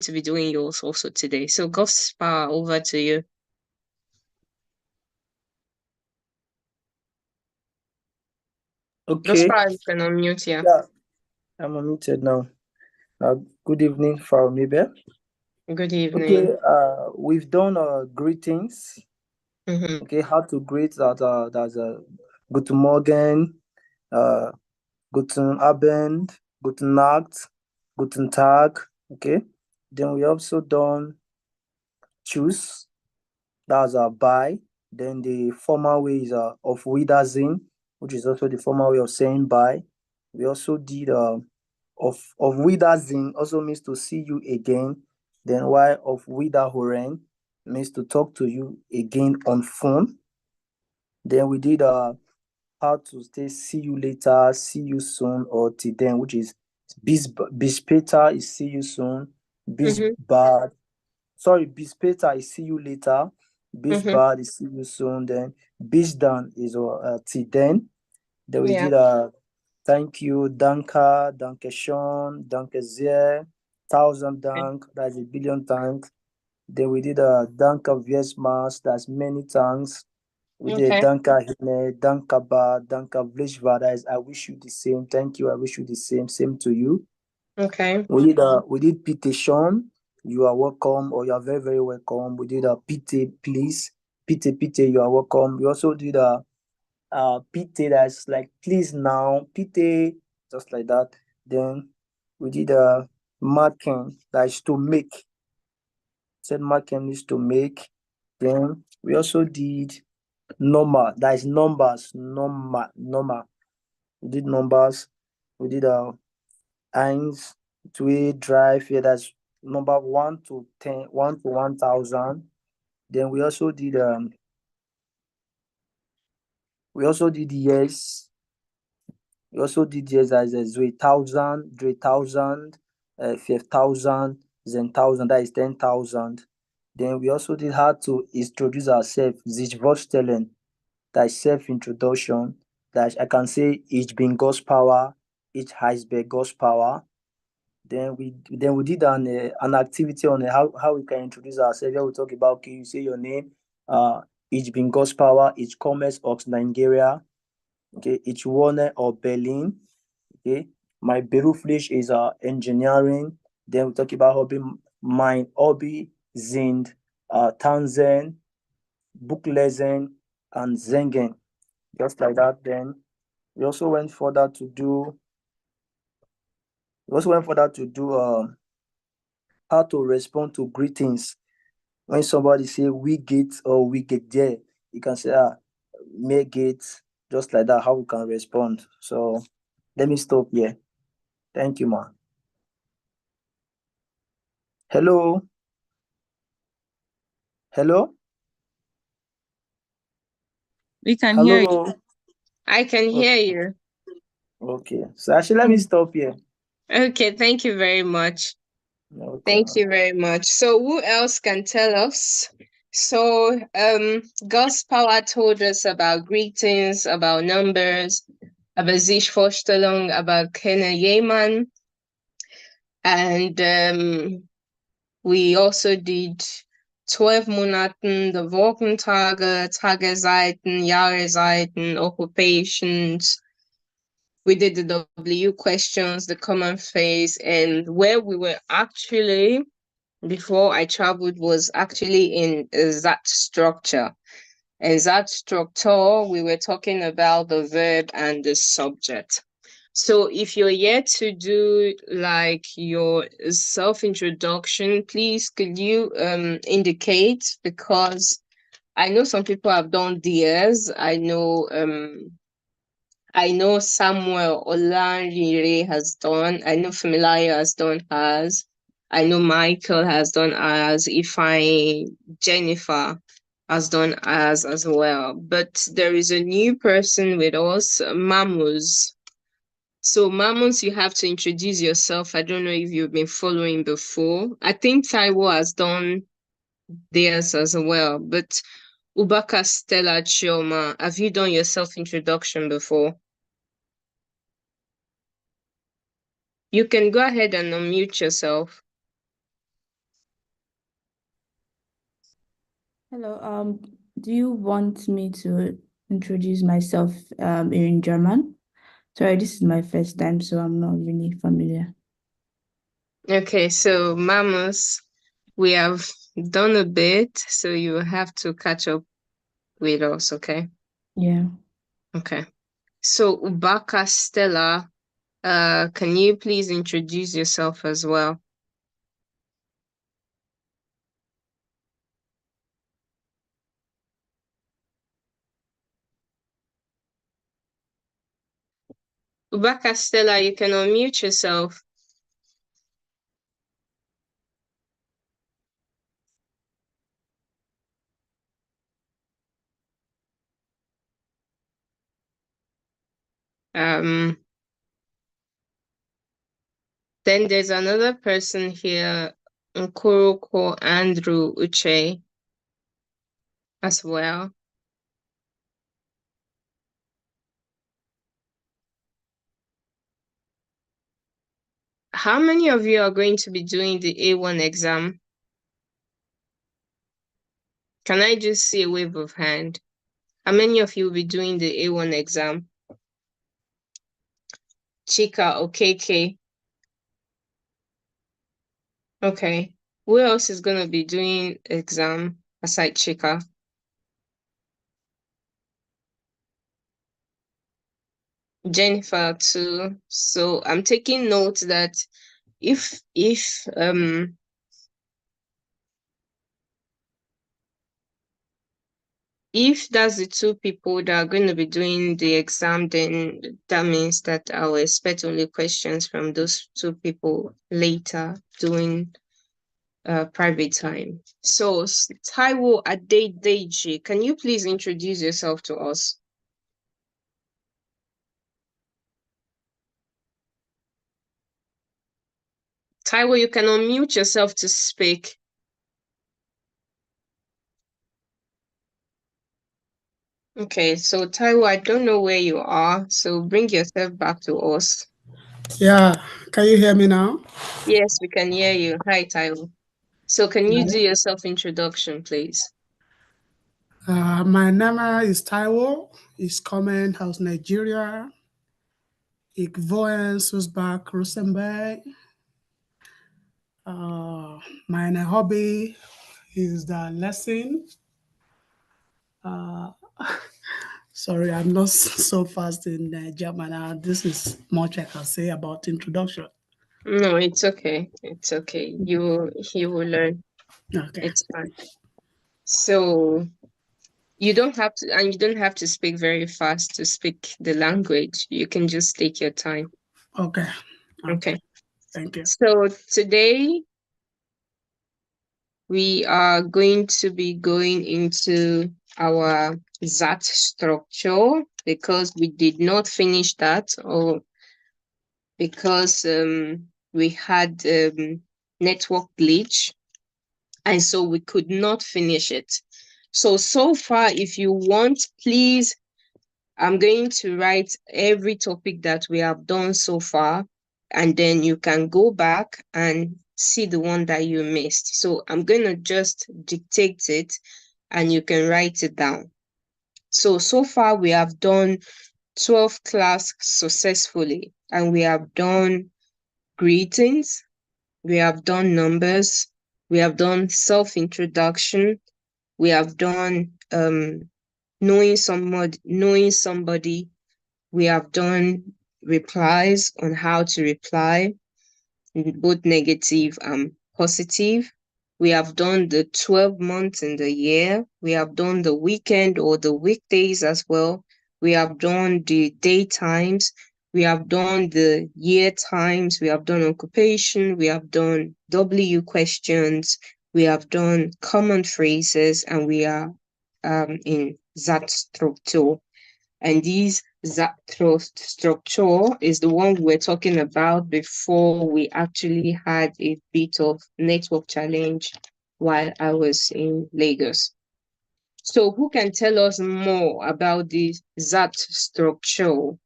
to be doing yours also today. So Gospel, over to you. Okay. Gospel, you can unmute, yeah. Yeah, I'm unmuted now. Good evening, Frau Mabel. Good Okay, evening. we've done greetings. Mm-hmm. Okay, how to greet that that's Guten Morgen, uh Guten Abend, Guten Nacht, Guten Tag. Okay. Then we also done choose, that's bye. Then the formal way is of Wiedersehen, which is also the formal way of saying bye. We also did of Wiedersehen also means to see you again. Then while of Wiederhören means to talk to you again on phone. Then we did how to say see you later, see you soon, or till then, which is bis später is see you soon, bis Mm-hmm. bad, sorry, bis später is see you later, bis Mm-hmm. bad is see you soon, then bis dann is till then. Then we Yeah. did thank you, danke, danke schön, danke sehr, 1,000 Okay. dank, that's a billion thanks. Then we did danke vielmals, that's many thanks. We did Okay. danke hine, danke ba, danke vlishva, that is I wish you the same, thank you, I wish you the same to you. Okay. We did petition, you are welcome, or you are very, very welcome. We did a pite, please, pite, you are welcome. We also did a pite, that's like please now, pite, just like that. Then we did a marking, that is to make. Said marking is to make. Then we also did number, that is numbers, number. We did numbers. We did eins, two, drive, yeah, that's number 1 to 10, 1 to 1,000. Then we also did yes. We also did yes as a 1,000, 3,000, 5,000, then 1,000, that is 10,000. Then we also did how to introduce ourselves, sich vorstellen, that is self-introduction, that I can say ich bin Gospel, ich heiße Gospel. Then we did an activity on how we can introduce ourselves. Here we talk about, okay, you say your name, ich bin Gospel, ich komme aus Nigeria, okay, ich wohne or Berlin, okay. My beruflich is engineering. Then we talk about hobby. Mein Hobby sind Tanzen, Buchlesen, and Singen. Just like that. Then we also went further to do. We also went further to do how to respond to greetings. When somebody say we get or we get there, you can say make it, just like that. How we can respond. So let me stop here. Thank you, man. Hello. Hello. We can hear you. Hello. I can hear you. Okay. So actually, let me stop here. Okay, thank you very much. Okay, Thank man. you very much. So who else can tell us? So God's power told us about greetings, about numbers, about Vorstellung, about Kenne Yeman. And we also did 12 Monaten, the Wochentage, Tageszeiten, Jahreszeiten, occupations. We did the W questions, the common phrase, and where we were actually before I traveled was actually in that structure. And that structure, we were talking about the verb and the subject. So if you're yet to do like your self-introduction, please could you indicate, because I know some people have done theirs. I know Samuel Olanjire has done. I know Familiar has done hers. I know Michael has done ours. Jennifer has done ours as well. But there is a new person with us, Mamus. So, Mamus, you have to introduce yourself. I don't know if you've been following before. I think Taiwo has done theirs as well. But Ubaka Stella Chioma, have you done your self-introduction before? You can go ahead and unmute yourself. Hello. Do you want me to introduce myself in German? Sorry, this is my first time, so I'm not really familiar. Okay, so Mamus, we have done a bit, so you have to catch up with us, okay? Yeah. Okay. So Ubaka Stella, can you please introduce yourself as well? Ubaka Stella, you can unmute yourself. Then there's another person here, Nkuroko Andrew Uche, as well. How many of you are going to be doing the A1 exam? Can I just see a wave of hand? How many of you will be doing the A1 exam? Chika, Okeke. Okay. Who else is going to be doing exam aside Chika? Jennifer too. So I'm taking note that if that's the two people that are going to be doing the exam, then that means that I'll expect only questions from those two people later during private time. So Taiwo Adedeji, can you please introduce yourself to us? Taiwo, you can unmute yourself to speak. Okay, so Taiwo, I don't know where you are, so bring yourself back to us. Yeah, can you hear me now? Yes, we can hear you. Hi, Taiwo. So can you do your self-introduction, please? My name is Taiwo. It's Comment House, Nigeria. Ik woon Soesbach, Rosenberg. My hobby is the lesson. Sorry, I'm not so fast in German. This is much I can say about introduction. No, it's okay. It's okay. You will learn. Okay. It's fine. So you don't have to, and you don't have to speak very fast to speak the language. You can just take your time. Okay. Okay. Thank you. So today we are going to be going into our ZAT structure because we did not finish that, or because we had network glitch, and so we could not finish it. So far, if you want, please, I'm going to write every topic that we have done so far, and then you can go back and see the one that you missed. So I'm going to just dictate it and you can write it down. So far we have done 12 class successfully, and we have done greetings, we have done numbers, we have done self-introduction, we have done knowing somebody, we have done replies on how to reply, both negative and positive. We have done the 12 months in the year. We have done the weekend or the weekdays as well. We have done the day times. We have done the year times. We have done occupation. We have done W questions. We have done common phrases, and we are in that structure. And this structure is the one we're talking about before we actually had a bit of network challenge while I was in Lagos. So who can tell us more about the ZAT structure,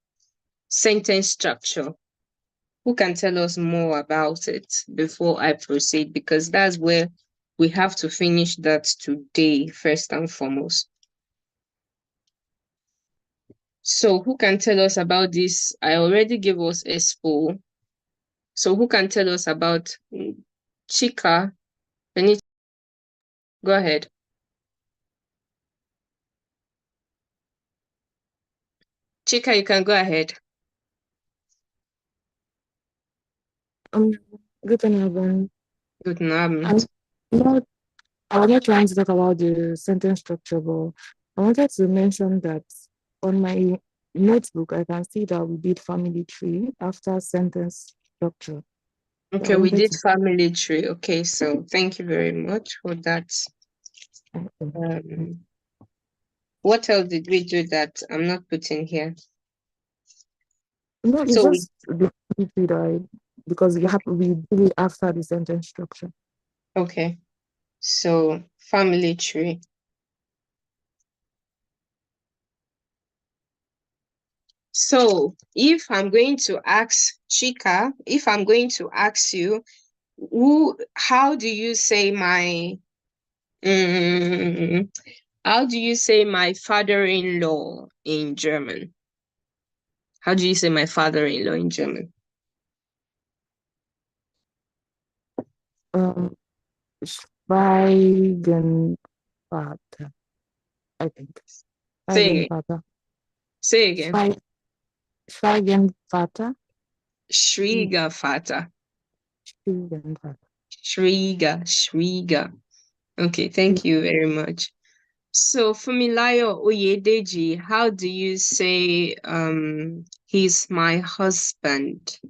sentence structure? Who can tell us more about it before I proceed? Because that's where we have to finish that today, first and foremost. So who can tell us about this? I already gave us Expo. So who can tell us about Chika? Benita, go ahead. Chika, you can go ahead. Good evening. Good morning. I was not trying to talk about the sentence structure, but I wanted to mention that on my notebook, I can see that we did family tree after sentence structure. Okay, we did family tree. Okay, so thank you very much for that. What else did we do that I'm not putting here? No, it's So just the family tree that because we did it after the sentence structure. Okay, so family tree. So if I'm going to ask Chika, if I'm going to ask you, how do you say my how do you say my father-in-law in German? How do you say my father-in-law in German? Schweigenvater, I think. Say Schweigenvater. Say again. Schweigenvater. Schwiegervater. Schwieger. Okay, thank you very much. So Fumilayo Oyedeji, how do you say he's my husband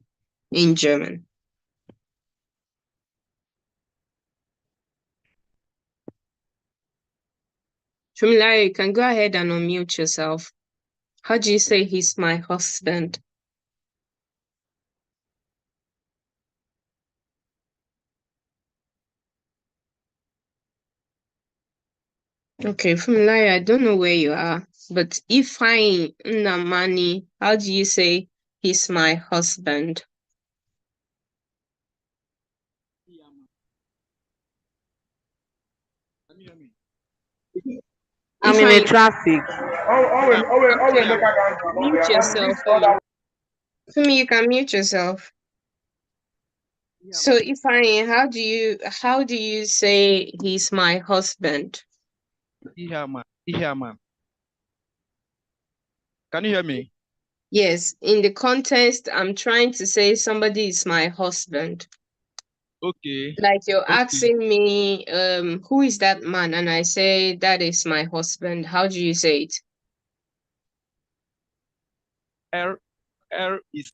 in German? Fumilayo, you can go ahead and unmute yourself. How do you say he's my husband? Okay, Fumilayo, I don't know where you are, but Ifeanyi Nnamani, how do you say he's my husband? I'm in a traffic. Mute yourself. Fumi, you can mute yourself. So Ifeanyi, how do you say he's my husband? Ihaman. Can you hear me? Yes, in the context, I'm trying to say somebody is my husband. Okay. Like you're asking me, who is that man? And I say that is my husband. How do you say it? Er is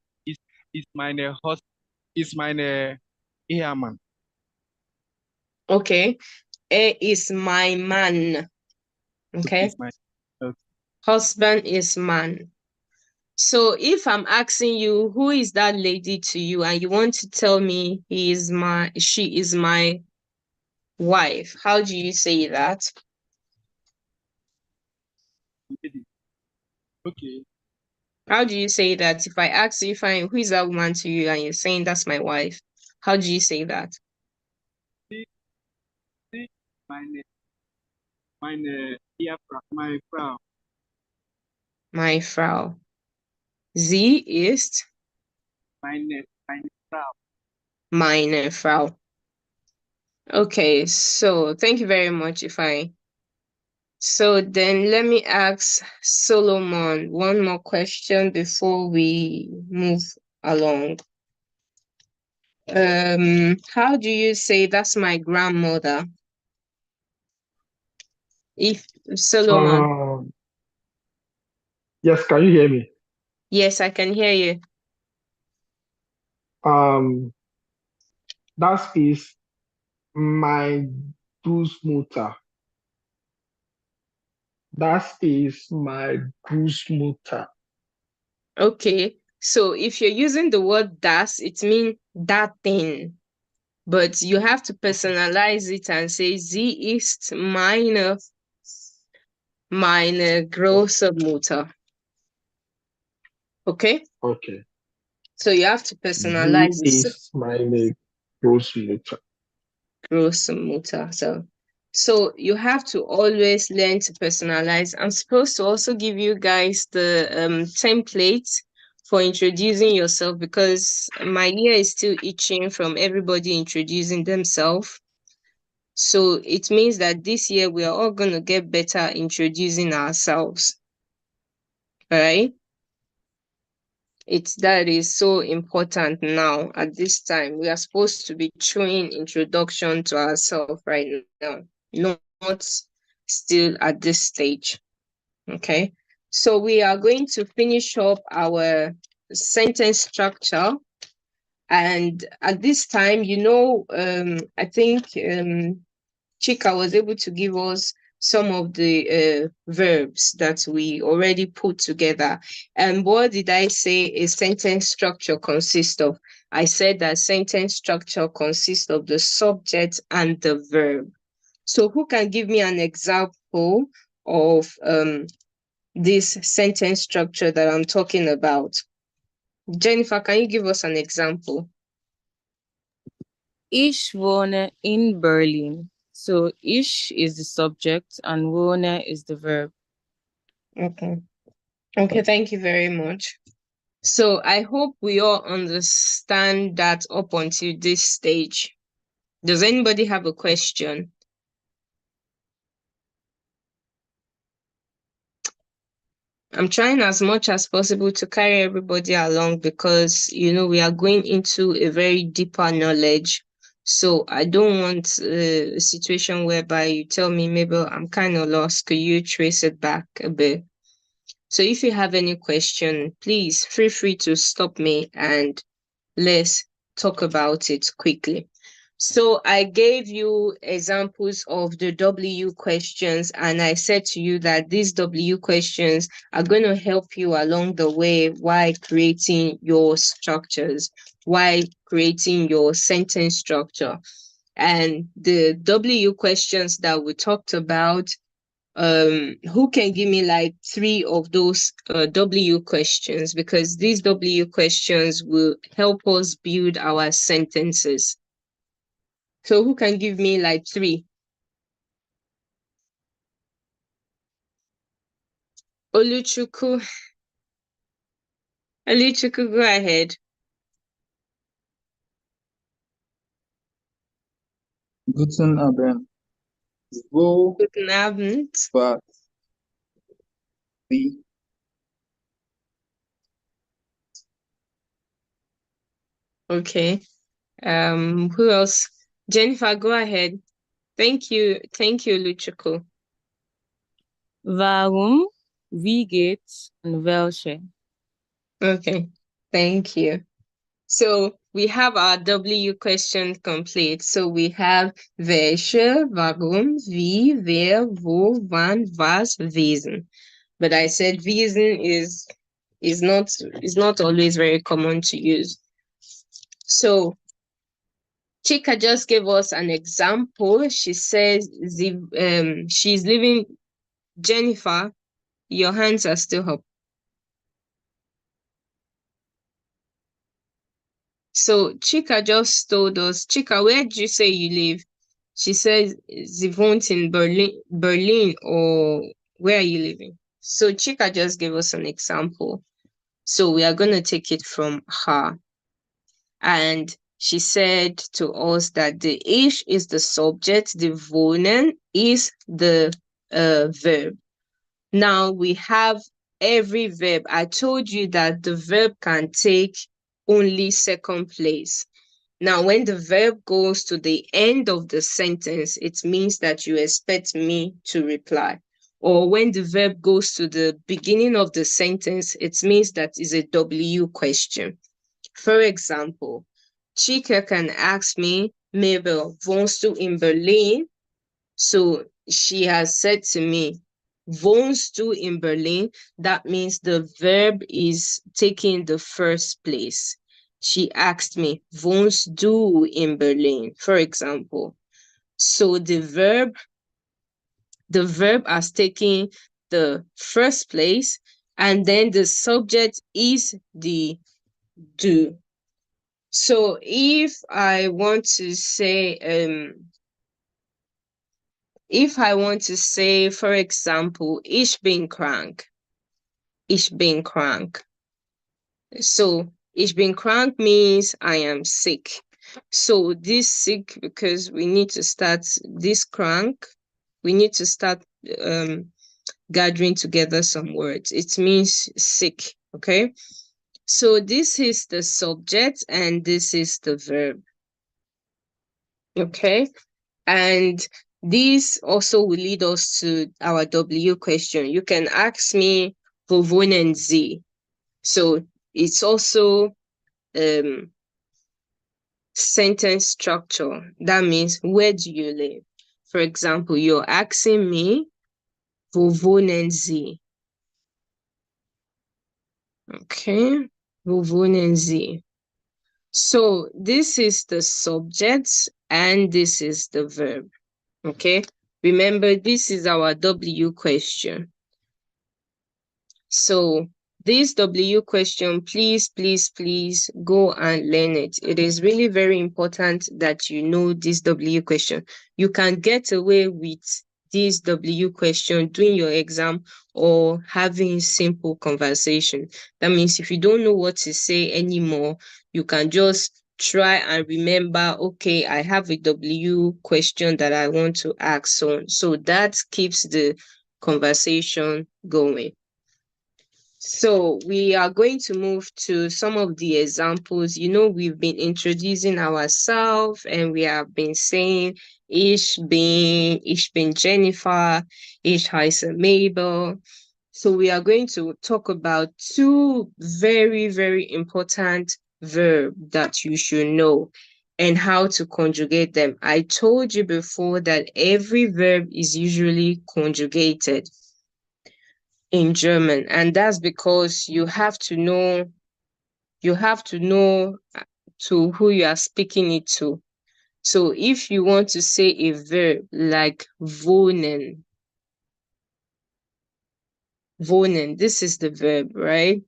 meine Host is meine Ehemann. Okay. Is my man. Okay. Husband is man. So if I'm asking you, who is that lady to you, and you want to tell me she is my wife, how do you say that? Okay. How do you say that? If I ask you, who is that woman to you, and you're saying that's my wife, how do you say that? My Frau. My Frau. Sie ist meine Frau. meine Frau. Okay, so thank you very much, Ifeanyi. So then let me ask Solomon one more question before we move along. How do you say that's my grandmother? If Solomon. Yes, can you hear me? Yes, I can hear you. That is my Großmutter. That is my Großmutter. Okay, so if you're using the word das, it means that thing. But you have to personalize it and say, sie ist meine große Mutter. Okay? Okay. So you have to personalize Sie it. ist meine Großmutter. gross motor. So you have to always learn to personalize. I'm supposed to also give you guys the template for introducing yourself, because my ear is still itching from everybody introducing themselves. So it means that this year we are all going to get better introducing ourselves. All right? That is so important now at this time. We are supposed to be showing introduction to ourselves right now, not still at this stage. Okay, so we are going to finish up our sentence structure, and at this time, I think Chika was able to give us some of the verbs that we already put together. And what did I say a sentence structure consists of? I said that sentence structure consists of the subject and the verb. So who can give me an example of this sentence structure that I'm talking about? Jennifer, can you give us an example? Ich wohne in Berlin. So ich is the subject and wohne is the verb. Okay, thank you very much. So I hope we all understand that up until this stage. Does anybody have a question? I'm trying as much as possible to carry everybody along, because, we are going into a very deeper knowledge. So I don't want a situation whereby you tell me, Mabel, I'm kind of lost. Could you trace it back a bit? So if you have any question, please feel free to stop me and let's talk about it quickly. So I gave you examples of the W questions, and I said to you that these W questions are going to help you along the way while creating your structures, while creating your sentence structure. And the W questions that we talked about, who can give me like 3 of those W questions, because these W questions will help us build our sentences. So who can give me like 3? Oluchukwu, go ahead. Guten Abend. Wo Guten Abend. wart Sie? Okay. Who else? Jennifer, go ahead. Thank you, Oluchukwu. Warum, wie geht's, and welche. Okay, thank you. So we have our W question complete. So we have welche, warum, wie, wer, wo, wann, was, wesen. But I said wesen is not always very common to use. So Chika just gave us an example. She says she's living. Jennifer, your hands are still up. So Chika just told us, Chika, where did you say you live? She says sie wohnt in Berlin, or where are you living? So Chika just gave us an example. So we are going to take it from her. And she said to us that the ich is the subject, the wohnen is the verb. Now we have every verb. I told you that the verb can take only second place. Now, when the verb goes to the end of the sentence, it means that you expect me to reply. Or when the verb goes to the beginning of the sentence, it means that is a W question. For example, Chika can ask me, Mabel, wohnst du in Berlin? So she has said to me, wohnst du in Berlin? That means the verb is taking the first place. She asked me, wohnst du in Berlin, for example. So the verb has taken the first place, and then the subject is the do. So if I want to say, if I want to say, for example, ich bin krank. Ich bin krank. So ich bin krank means I am sick. So this sick, because we need to start this krank, we need to start gathering together some words. It means sick, okay? So this is the subject and this is the verb, okay? And this also will lead us to our W question. You can ask me, wo wohnen Sie? So it's also sentence structure. That means, where do you live? For example, you're asking me, wo wohnen Sie? Okay, wo wohnen Sie? So this is the subject and this is the verb. Okay, remember this is our W question. So this W question, please go and learn it. It is really very important that you know this W question. You can get away with this W question during your exam or having simple conversation. That means if you don't know what to say anymore, you can just try and remember, okay, I have a W question that I want to ask. So that keeps the conversation going. So we are going to move to some of the examples. You know, we've been introducing ourselves and we have been saying ich bin Jennifer, ich heiße Mabel. So we are going to talk about two very, very important verbs that you should know and how to conjugate them. I told you before that every verb is usually conjugated in German, and that's because you have to know to who you are speaking it to. So if you want to say a verb like wohnen, this is the verb, right?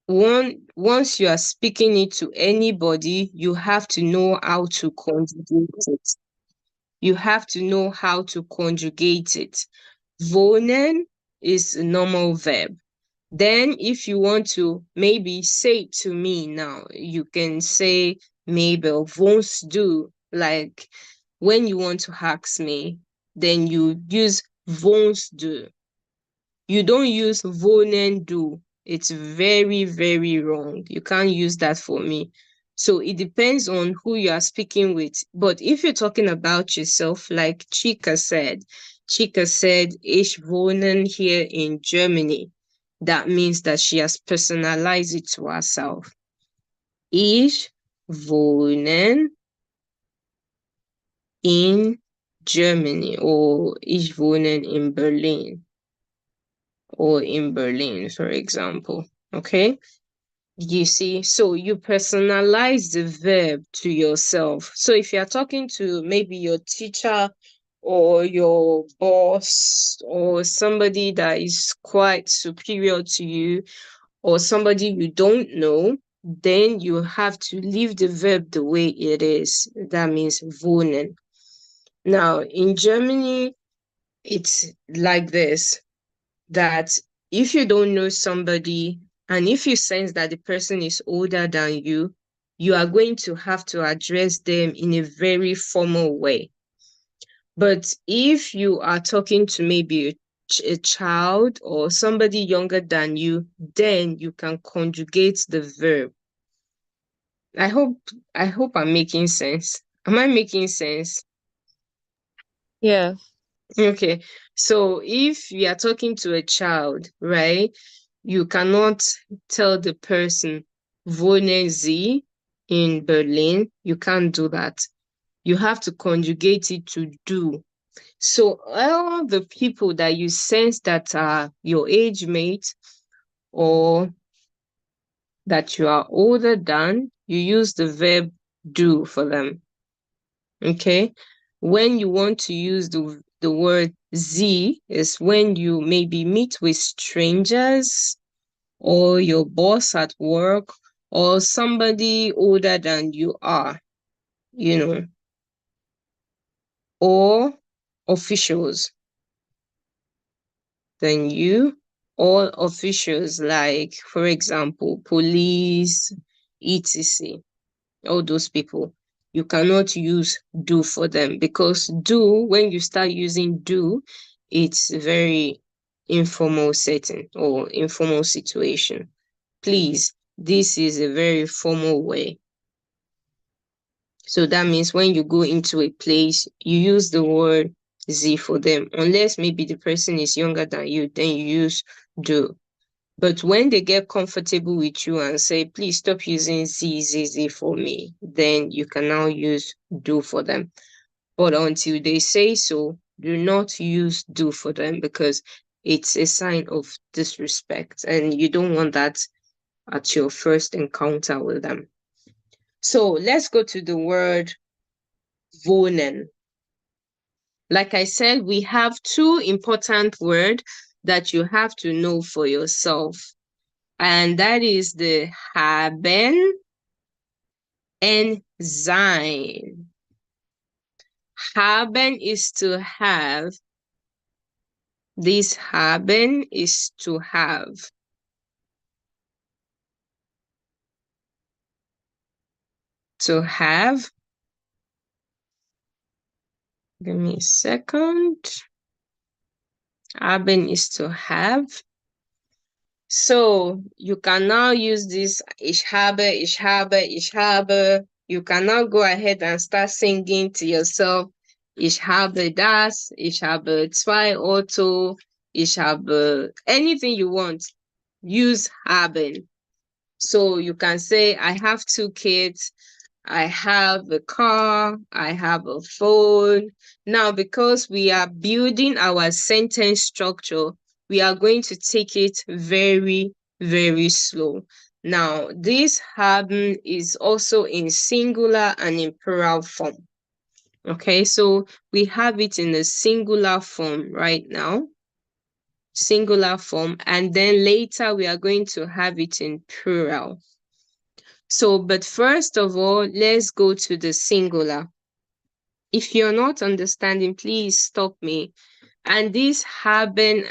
Once you are speaking it to anybody, you have to know how to conjugate it. You have to know how to conjugate it. Wohnen is a normal verb. Then if you want to maybe say it to me now, you can say Mabel, wohnst du? Like when you want to ask me, then you use wohnst du. You don't use wohnen du. It's very, very wrong. You can't use that for me. So it depends on who you are speaking with. But if you're talking about yourself, like Chika said, ich wohne here in Germany. That means that she has personalized it to herself. Ich wohne in Germany, or ich wohne in Berlin, or in Berlin, for example. Okay? You see, so you personalize the verb to yourself. So if you're talking to maybe your teacher or your boss or somebody that is quite superior to you or somebody you don't know, then you have to leave the verb the way it is. That means wohnen. Now, in Germany, it's like this, that if you don't know somebody and if you sense that the person is older than you, you are going to have to address them in a very formal way. But if you are talking to maybe a child or somebody younger than you, then you can conjugate the verb. I hope I'm making sense. Am I making sense? Yeah. Okay. So if you are talking to a child, right, you cannot tell the person wohnen Sie in Berlin. You can't do that. You have to conjugate it to do. So all the people that you sense that are your age mate or that you are older than, you use the verb do for them. Okay? When you want to use the word Sie is when you maybe meet with strangers or your boss at work or somebody older than you are, you know. Or officials. Then you, all officials, like, for example, police, etc. All those people, you cannot use do for them, because do, when you start using do, it's very informal setting or informal situation. Please, this is a very formal way. So that means when you go into a place, you use the word Z for them, unless maybe the person is younger than you, then you use do. But when they get comfortable with you and say, please stop using Z for me, then you can now use do for them. But until they say so, do not use do for them, because it's a sign of disrespect and you don't want that at your first encounter with them. So let's go to the word wohnen. Like I said, we have two important words that you have to know for yourself. And that is the haben and sein. Haben is to have. This haben is to have. To have. Give me a second. Haben is to have. So you can now use this ich habe, ich habe, ich habe. You can now go ahead and start singing to yourself. Ich habe das, ich habe 2 Auto, ich habe anything you want. Use haben. So you can say, I have 2 kids, I have a car, I have a phone. Now, because we are building our sentence structure, we are going to take it very, very slow. Now, this haben is also in singular and in plural form. Okay, so we have it in a singular form right now. Singular form, and then later we are going to have it in plural. So, but first of all, let's go to the singular. If you're not understanding, please stop me. And these haben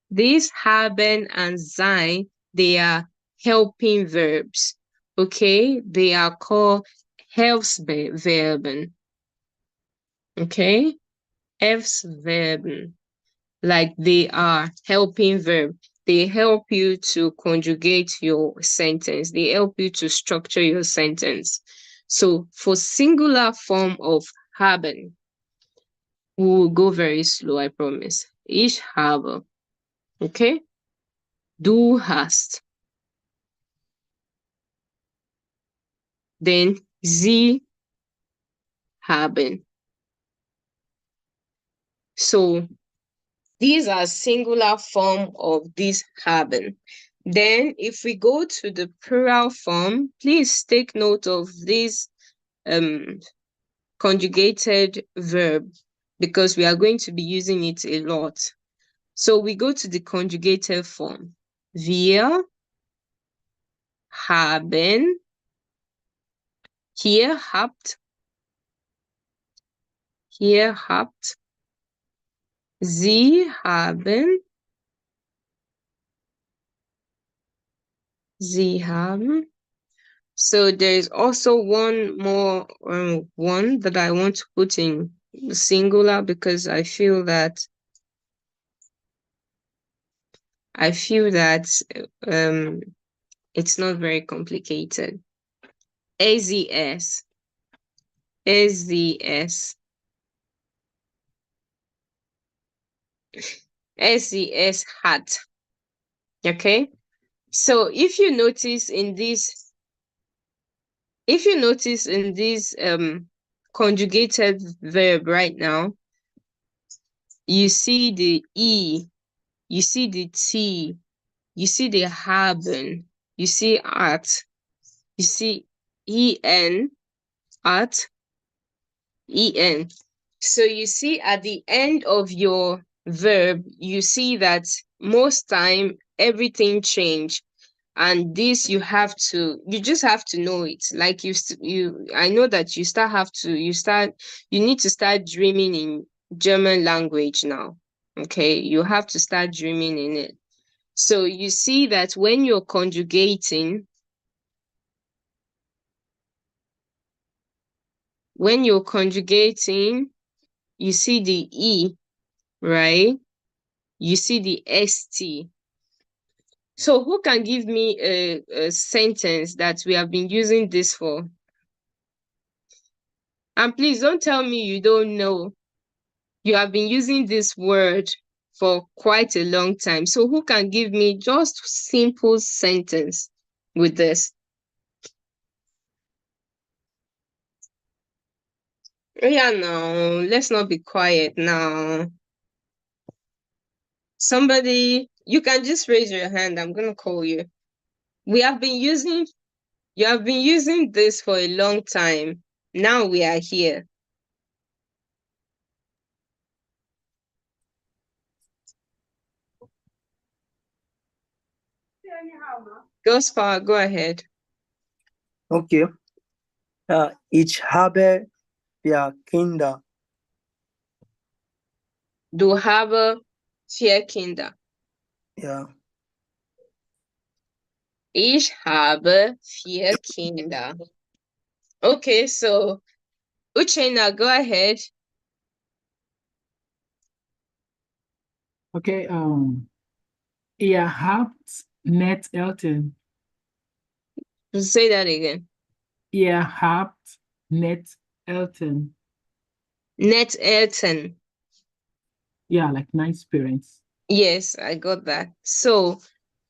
and sein, they are helping verbs. Okay, they are called Hilfsverben. Okay, Hilfsverben. Like they are helping verb. They help you to conjugate your sentence. They help you to structure your sentence. So for singular form of haben, we will go very slow, I promise. Ich habe. Okay? Du hast. Then sie haben. So these are singular form of this haben. Then if we go to the plural form, please take note of this conjugated verb, because we are going to be using it a lot. So we go to the conjugated form. Wir haben, ihr habt, sie haben, sie haben. So there's also one more one that I want to put in singular, because I feel that it's not very complicated. AZS. SES hat. Okay, so if you notice in this conjugated verb right now, you see the E, you see the T, you see the haben, you see at, you see en, at, en. So you see at the end of your verb, you see that most time everything changed. And this you just have to know it. Like I know that you need to start dreaming in German language now. Okay, you have to start dreaming in it. So you see that when you're conjugating, you see the E, right? You see the ST. So who can give me a sentence that we have been using this for? And please don't tell me you don't know. You have been using this word for quite a long time. So who can give me just simple sentence with this? Yeah, no, let's not be quiet now. Somebody, you can just raise your hand. I'm going to call you. You have been using this for a long time. Now we are here. Gospel, go ahead. Okay. Ich habe 4 Kinder. Du habe 4 Kinder. Ja. Ich habe 4 Kinder. Okay, so Uchenna, go ahead. Okay, ihr habt net Eltern. Say that again. Ihr habt net Eltern. Net Elton. Yeah, like nice parents. Yes, I got that. So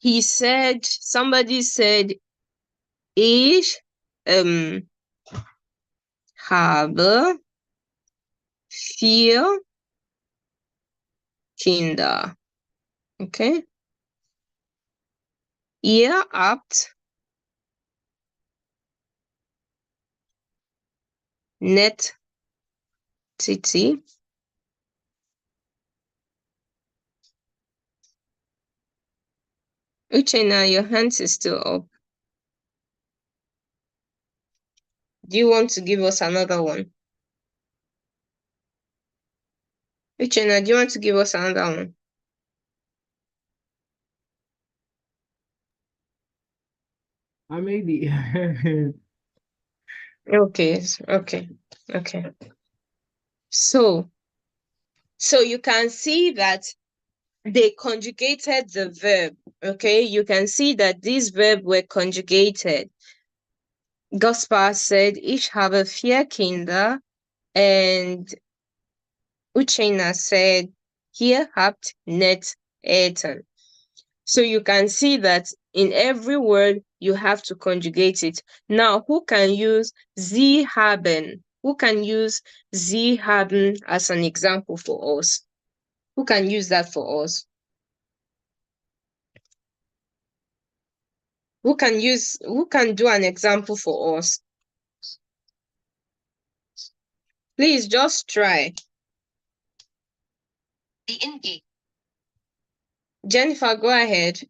somebody said, ich habe 4 Kinder. Okay. Ihr habt net Titi. Uchenna, your hands is still up. Do you want to give us another one? Uchenna, do you want to give us another one? Maybe. Okay. So you can see that they conjugated the verb. Okay, you can see that these verbs were conjugated. Gaspar said, ich habe 4 Kinder, and Uchenna said, ihr habt net Eltern. So you can see that in every word, you have to conjugate it. Now, who can use Sie haben? Who can use Sie haben as an example for us? Who can use that for us? Who can do an example for us? Please just try. Jennifer, go ahead.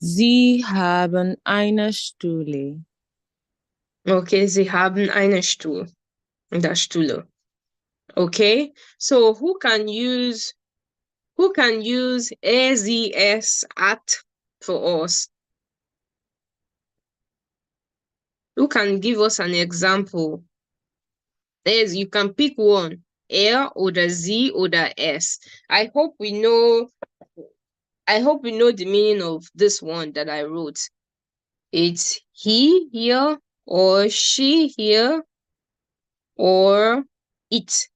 Sie haben eine Stule. Okay, Sie haben einen Stuhl. Das Stühle. Okay, so who can use AZS at for us? Who can give us an example? As you can pick one, R or the Z or the S. I hope we know the meaning of this one that I wrote. It's he here, or she here, or it.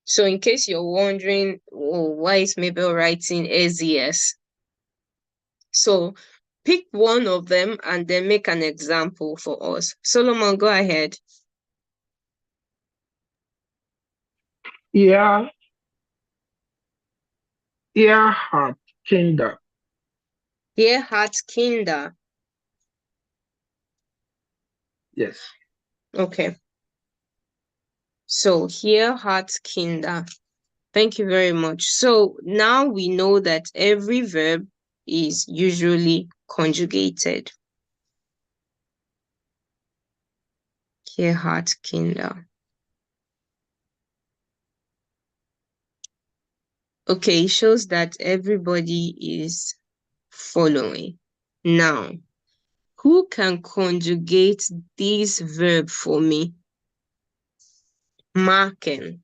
So in case you're wondering, why is Mabel writing AZS? So pick one of them and then make an example for us. Solomon, go ahead. Ihr habt Kinder. Ihr habt Kinder. Yes. Okay. So hier hat Kinder. Thank you very much. So now we know that every verb is usually conjugated. Gerhard Kinder. Okay, it shows that everybody is following. Now, who can conjugate this verb for me? Maken.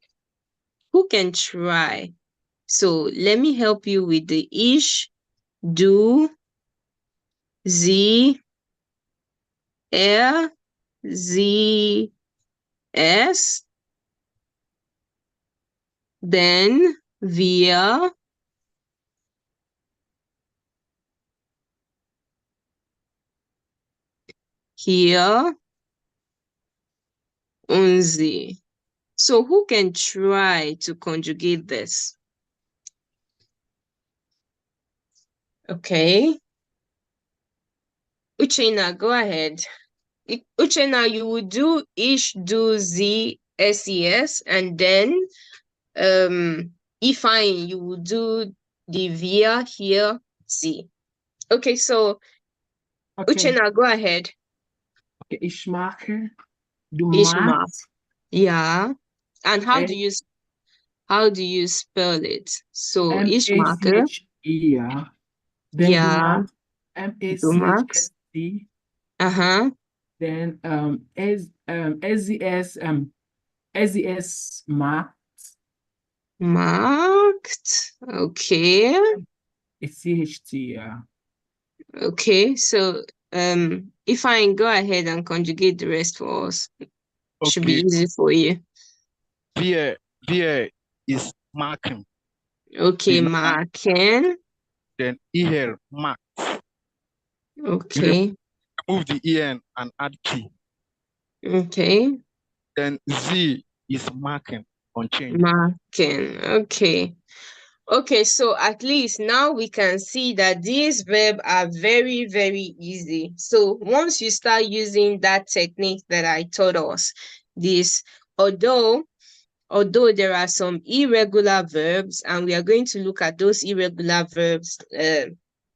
Who can try? So let me help you with the ich, du, sie, sie, es, then wir, hier, und sie. So who can try to conjugate this? Okay. Uchenna, go ahead. Uchenna, you will do ich, du, sie, ses, and then Ifeanyi, you will do the wir, hier, sie. Okay, so Okay. Uchenna, go ahead. Okay, ich mache, du Ich mag. machst. Yeah. And how S- do you spell it? So ich mache. M-A-C-H-E-R. Then Yeah. du machst, Du magst. M-A-C-H-S-T. Then S-E-S macht. Markt. Okay. It's C-H-T, yeah. Okay. So if I go ahead and conjugate the rest for us, should be Okay. easy for you. Wir is machen. Okay, The Marken. Then hier macht. Okay. Remove the en and add p. Okay. Then z is machen, unchanged. Marken. Okay. Okay, so at least now we can see that these verbs are very, very easy. So once you start using that technique that I taught us, this, although there are some irregular verbs, and we are going to look at those irregular verbs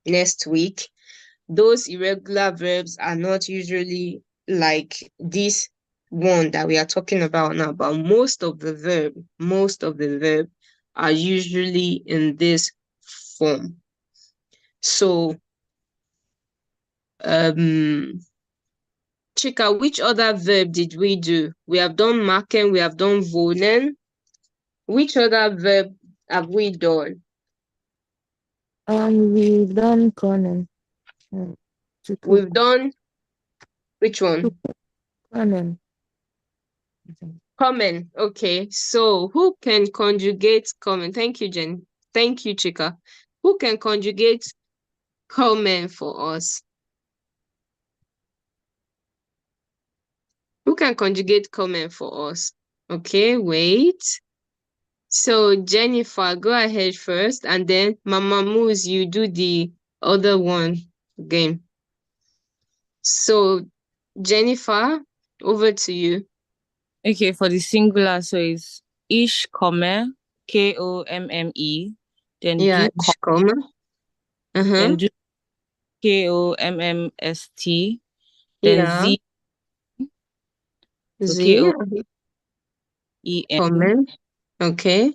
next week. Those irregular verbs are not usually like this one that we are talking about now, but most of the verb are usually in this form. So Chika, which other verb did we do? We have done machen, we have done wohnen. Which other verb have we done? We've done Conan. We've done which one? Conan. Common. Okay. So who can conjugate common? Thank you, Jen. Thank you, Chika. Who can conjugate common for us? Who can conjugate common for us? Okay, wait. So Jennifer, go ahead first, and then Mama Moose, you do the other one again. So Jennifer, over to you. Okay, for the singular, so it's ich komme, K-O-M-M-E. Then Yeah, du ich komme. Then du K-O-M-M-S-T. Then Yeah. sie, so Sie. K-O-E-N. Kommen. Okay.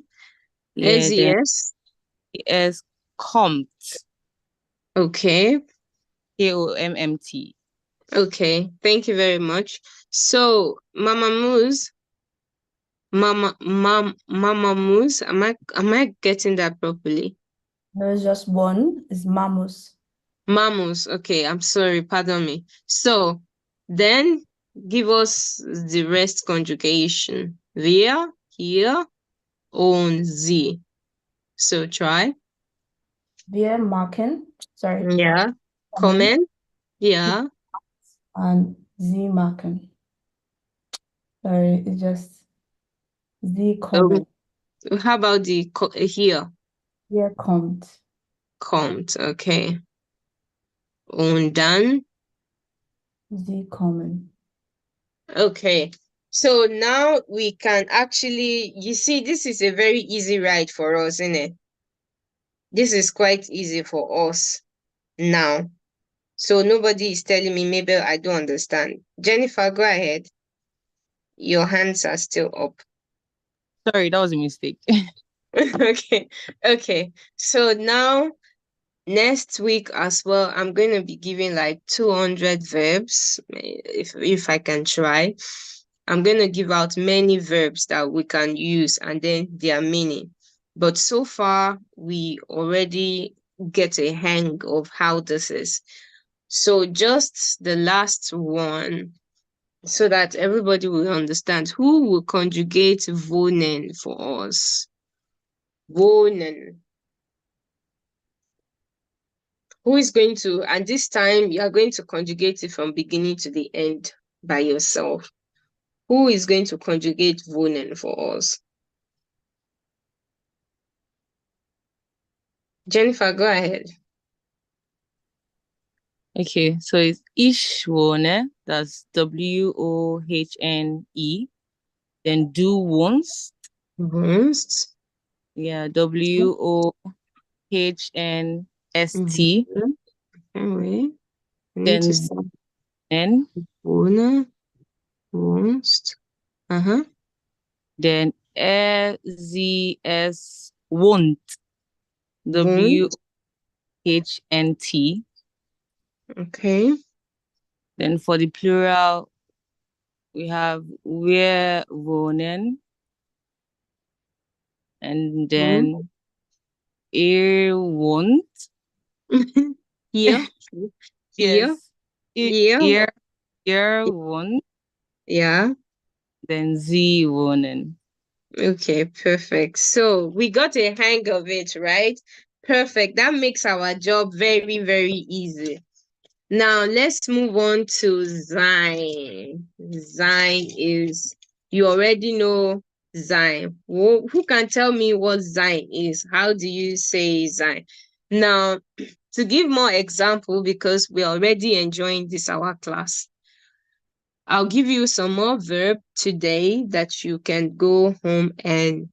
Yeah, then S es kommt, Okay. K-O-M-M-T. Okay. Thank you very much. So, Mama Moose, Mama Moose, am I getting that properly? There's just one, is Mamus. Mamus. Okay, I'm sorry, pardon me. So, then give us the rest conjugation. Wir, hier, und sie. So try. Wir machen, sorry. Yeah. Kommen. Yeah. And sie machen. Sorry, it's just sie kommen. How about the here? Hier kommt. Kommt, okay. Und dann? Sie kommen. Okay. So now we can actually, you see, this is a very easy ride for us, isn't it? This is quite easy for us now. So nobody is telling me, maybe I don't understand. Jennifer, go ahead. Your hands are still up. Sorry, that was a mistake. Okay. So now next week as well, I'm going to be giving like 200 verbs, if I can try. I'm going to give out many verbs that we can use and then their meaning. But so far, we already get a hang of how this is. So just the last one, so that everybody will understand. Who will conjugate wohnen for us? Wohnen. Who is going to, and this time you are going to conjugate it from beginning to the end by yourself. Who is going to conjugate wohnen for us? Jennifer, go ahead. Okay, so it's ich wohne, that's WOHNE. Then du wohnst. Wohnst. Yeah, WOHNST. Anyway, Then N. Wohne, wohnst. Then EZS wohnt. WHNT. Okay. Then for the plural, we have wir wohnen. And then ihr wohnt. Hier. Yes. Hier. Ihr wohnt. Yeah. Then sie wohnen. Okay, perfect. So we got a hang of it, right? Perfect. That makes our job very, very easy. Now let's move on to sein. Sein is, you already know sein. Who can tell me what sein is? How do you say sein? Now, to give more example, because we're already enjoying this our class, I'll give you some more verb today that you can go home and,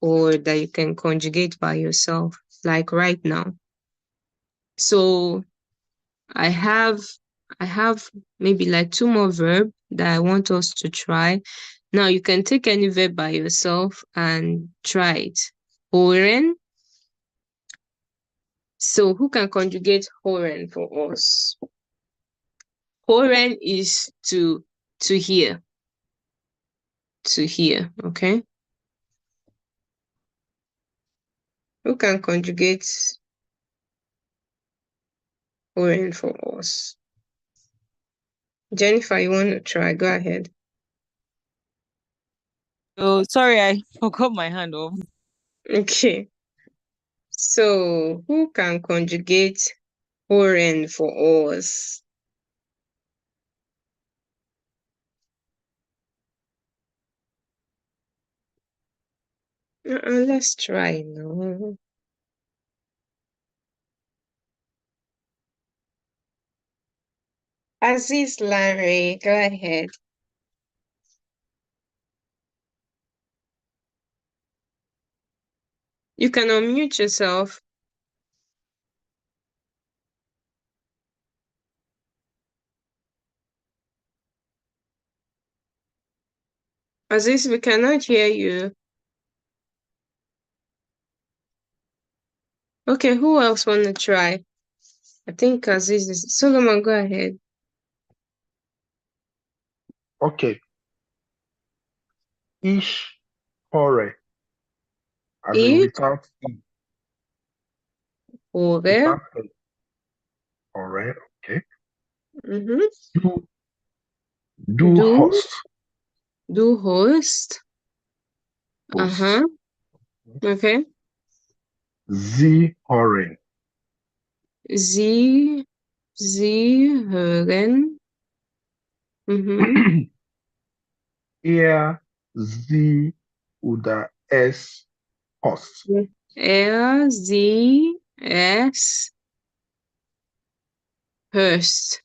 or that you can conjugate by yourself, like right now. So I have maybe like 2 more verbs that I want us to try. Now you can take any verb by yourself and try it. Hören. So who can conjugate hören for us? Hören is to hear. To hear, okay? Who can conjugate hören for us? Jennifer, you want to try? Go ahead. Oh, sorry, I forgot my hand off. Okay. So who can conjugate hören for us? Let's try now. Aziz Larry, go ahead. You can unmute yourself. Aziz, we cannot hear you. Okay, who else want to try? I think Aziz is... Solomon, go ahead. Okay. Ich höre. As in Ich without E. höre. Without E. Höre, okay. Du hörst. Du hörst. Okay. Sie hören. Sie hören. Er, sie oder es hörst. Er, sie, es hörst.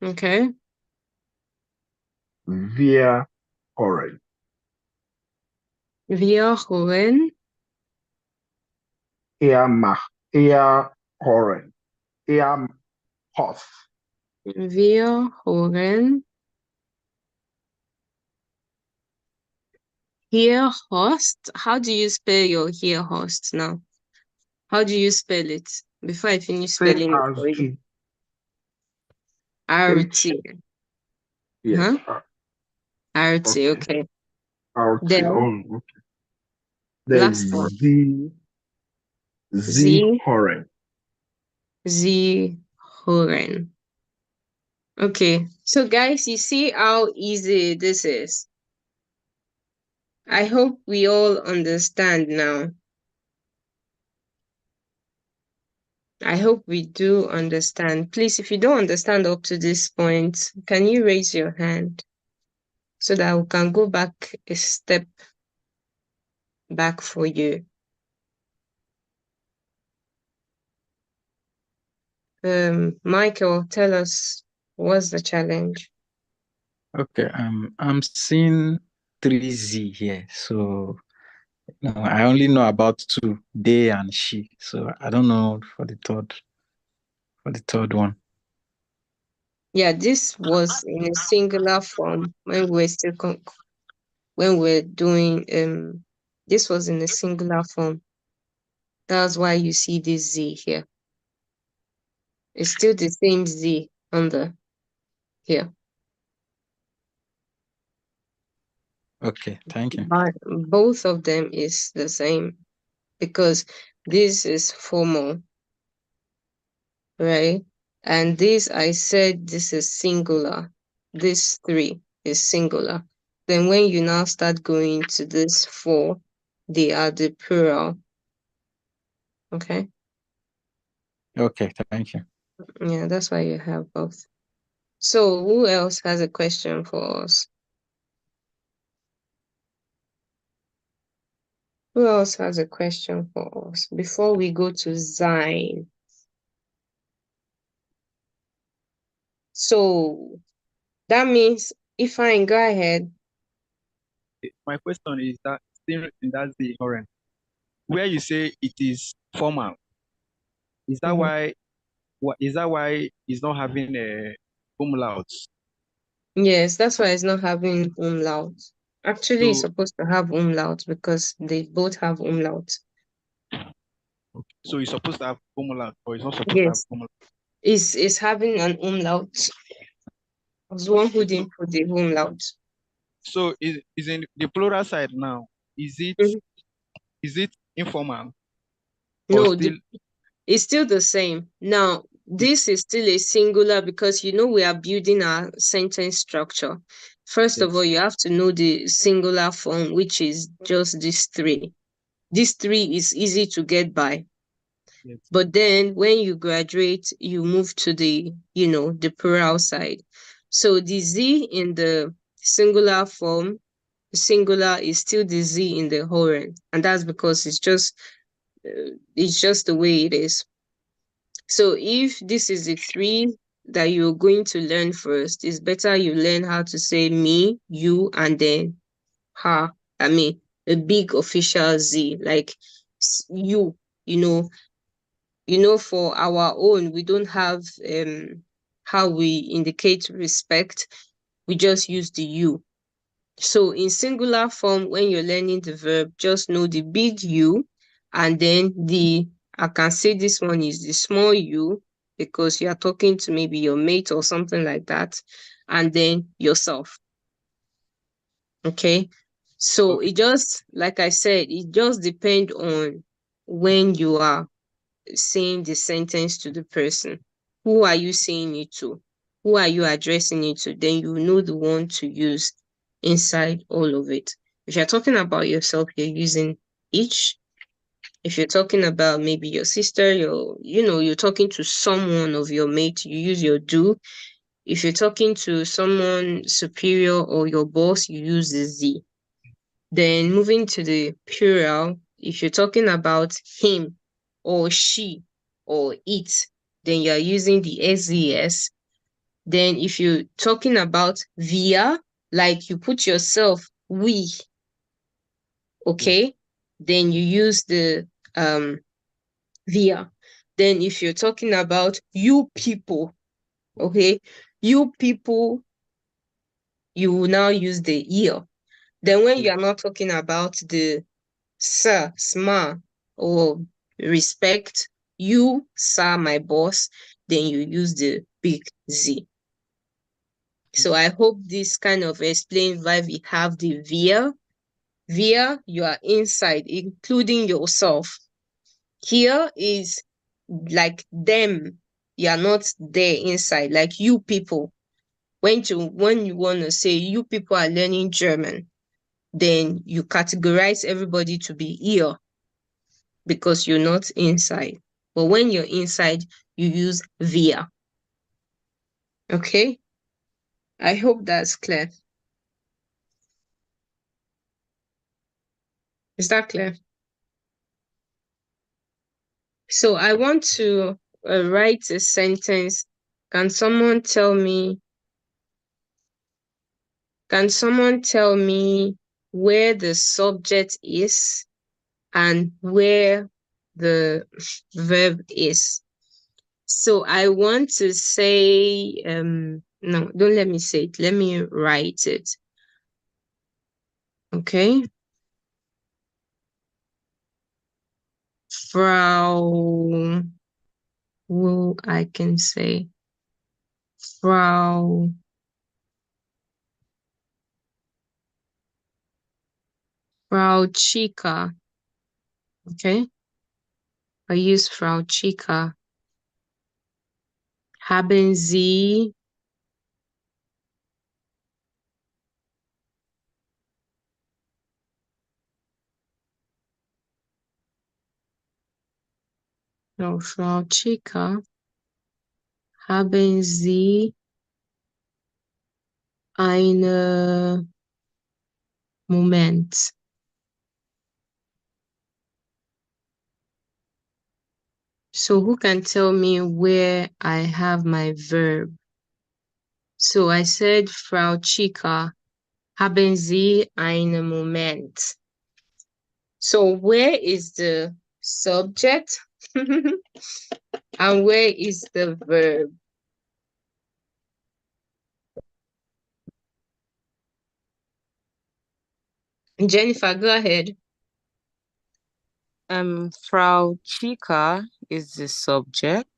Okay. Wir hören. Wir hören. Er hören. Er hört. Wir hören. Hier host. How do you spell your here host now? How do you spell it? Before I finish Say spelling it for you. H. RT. Yes. Huh? RT, okay. RT. Then Oh, okay. Then last one. Sie hören. Sie hören. Okay, so guys, you see how easy this is. I hope we all understand now. I hope we do understand. Please, if you don't understand up to this point, can you raise your hand so that we can go back a step back for you? Michael, tell us what's the challenge? Okay, I'm seeing 3Z here. So no, I only know about 2, they and she. So I don't know for the third one. Yeah, this was in a singular form when we're still when we're doing this was in a singular form. That's why you see this Z here. It's still the same Z on the here. Okay, thank you. But both of them is the same because this is formal, right? And this, I said this is singular. This 3 is singular. Then when you now start going to this 4, they are the plural. Okay? Okay, thank you. Yeah, that's why you have both. So who else has a question for us? Who else has a question for us before we go to Zine? So that means, Ifeanyi, go ahead. My question is that still in that the current, where you say it is formal, is that why it's not having a umlaut? Yes, that's why it's not having umlaut. Actually, it's So supposed to have umlaut because they both have umlaut. so it's supposed to have umlaut, or it's not supposed to have Yes, umlaut? it's having an umlaut. I was the one who didn't put the umlaut. So is in the plural side now. Is it informal? Or No, still it's still the same. Now, this is still a singular because we are building our sentence structure. First of all, you have to know the singular form, which is just these 3. This 3 is easy to get by. Yes. But then when you graduate, you move to the plural side. So the Z in the singular form, the singular is still the Z in the Horan. And that's because it's just the way it is. So if this is the 3 that you're going to learn first, it's better you learn how to say me, you, and then her. I mean, a big official Z, like you, for our own, we don't have how we indicate respect. We just use the you. So in singular form, when you're learning the verb, just know the big U, and then I can say this one is the small u because you are talking to maybe your mate or something like that, and then yourself. Okay. So it just, like I said, it just depends on when you are saying the sentence to the person. Who are you saying it to? Who are you addressing it to? Then you know the one to use inside all of it. If you're talking about yourself, you're using each. If you're talking about maybe your sister, you're talking to someone of your mate, you use your do. If you're talking to someone superior or your boss, you use the Z. Then moving to the plural, if you're talking about him or she or it, then you're using the SES. Then if you're talking about wir, like you put yourself, we, okay? Then you use the via. Then if you're talking about you people, okay, you people, you will now use the ear. Then when you are not talking about the sir, sma, or respect, you, sir, my boss, then you use the big Z. So I hope this kind of explains why we have the via. Via, you are inside, including yourself. Here is like them. You are not there inside, like you people. When you want to say you people are learning German, then you categorize everybody to be here because you're not inside. But when you're inside, you use via. Okay? I hope that's clear. Is that clear? So I want to write a sentence. Can someone tell me where the subject is and where the verb is? So I want to say, no, don't let me say it. Let me write it. Okay. Frau, who I can say, Frau Chica. Okay. I use Frau Chica. Haben Sie no, Frau Chica, haben Sie einen Moment? So who can tell me where I have my verb? So I said, Frau Chica, haben Sie einen Moment? So where is the subject? And where is the verb? Jennifer, go ahead. Frau Chica is the subject,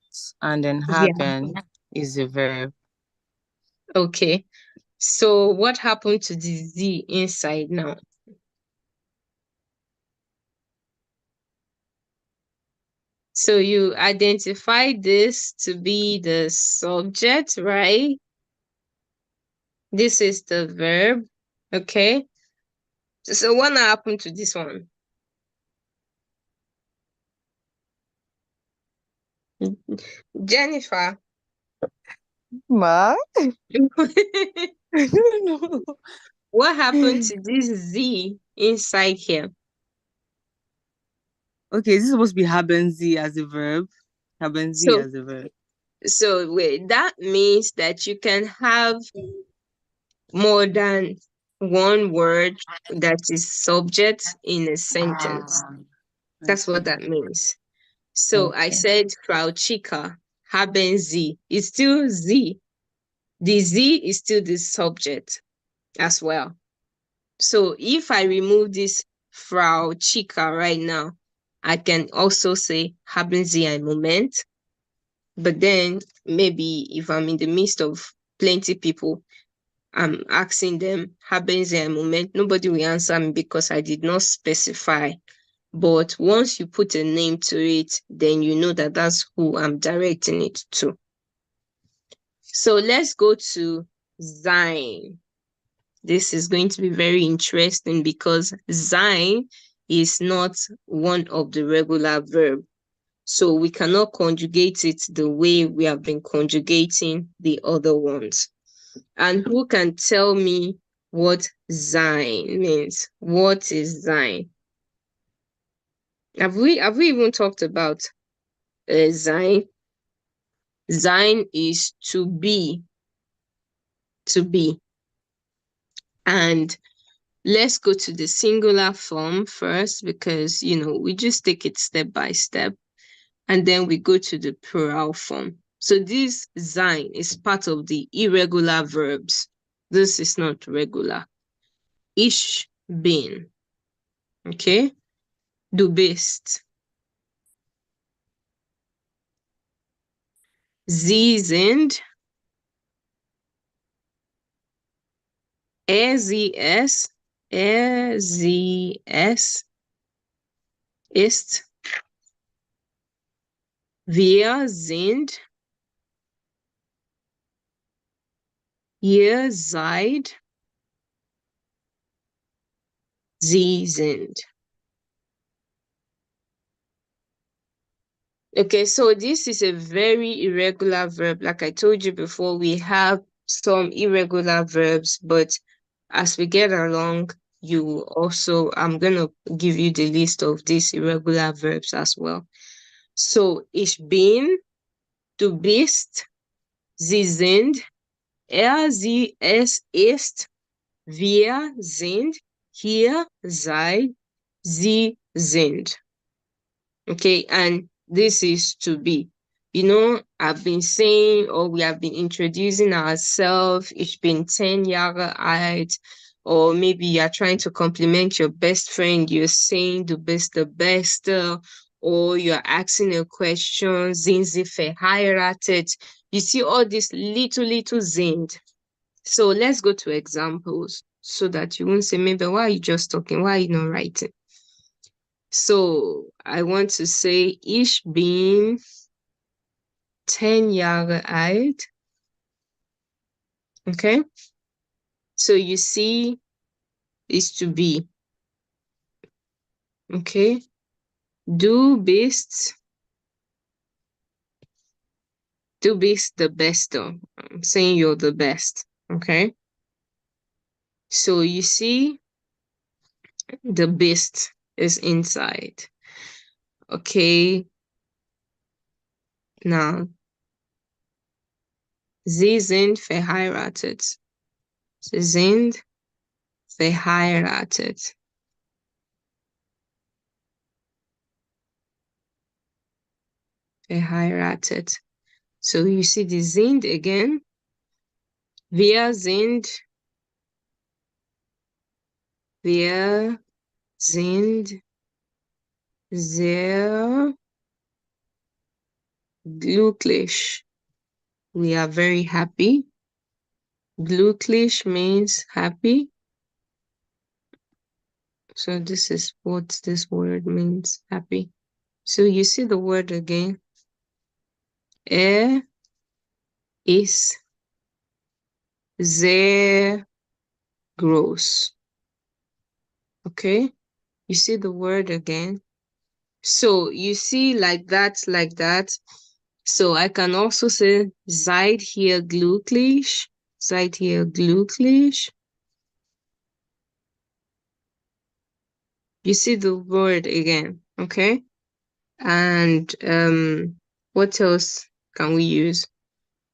and then haben is the verb. Okay. So what happened to the Z inside now? So you identify this to be the subject, right? This is the verb, okay? So what happened to this one? Jennifer. Ma? I don't know. What happened to this Z inside here? Okay, is this supposed to be haben Sie as a verb? Haben Sie as a verb. So wait, that means that you can have more than one word that is subject in a sentence. That's what that means. So I said Frau Chica, haben Sie. It's still Z. The Z is still the subject as well. So if I remove this Frau Chica right now, I can also say haben Sie einen Moment. But then maybe if I'm in the midst of plenty people, I'm asking them, haben Sie einen Moment? Nobody will answer me because I did not specify. But once you put a name to it, then you know that that's who I'm directing it to. So let's go to sein. This is going to be very interesting because sein is not one of the regular verbs. So we cannot conjugate it the way we have been conjugating the other ones. And who can tell me what sein means? What is sein? Have we even talked about sein? Sein is to be. To be. And let's go to the singular form first, because, we just take it step by step. And then we go to the plural form. So this sein is part of the irregular verbs. This is not regular. Ich bin. Okay? Du bist. Sie sind. Sie es. Sie es ist. Wir sind. Ihr seid. Sie sind. Okay, so this is a very irregular verb. Like I told you before, we have some irregular verbs, but as we get along, I'm going to give you the list of these irregular verbs as well. So, ich bin, du bist, sie sind, sie, es ist, wir sind, ihr seid, sie sind. Okay, and this is to be. I've been saying, or we have been introducing ourselves. Ich bin 10 Jahre alt. Or maybe you're trying to compliment your best friend. You're saying du bist the best. Or you're asking a question. Sind Sie verheiratet? You see all these little sind. So let's go to examples so that you won't say, maybe, why are you just talking? Why are you not writing? So I want to say, ich bin 10 Jahre alt. Okay? So you see, is to be. Okay? Du bist the best. I'm saying you're the best. Okay? So you see, the best is inside. Okay? Now, sie sind verheiratet. Sie sind verheiratet. Verheiratet. So you see the sind again. Wir sind sehr glücklich. We are very happy. Glücklich means happy. So this is what this word means, happy. So you see the word again. Ist sehr groß. Okay? You see the word again. So you see like that. So I can also say seid ihr glücklich? Seid ihr glücklich? You see the word again, okay? And what else can we use?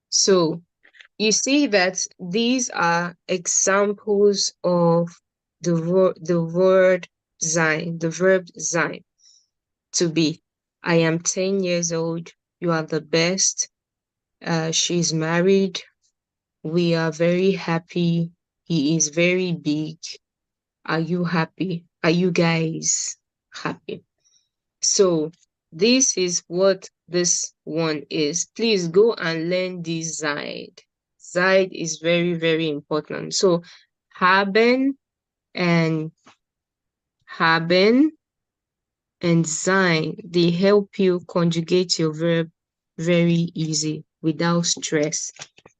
So you see that these are examples of the word sein, the verb sein, to be. I am 10 years old. You are the best. She's married. We are very happy. He is very big. Are you happy? Are you guys happy? So this is what this one is. Please go and learn this Zeit. Zeit is very, very important. So haben and sein, they help you conjugate your verb very easy without stress.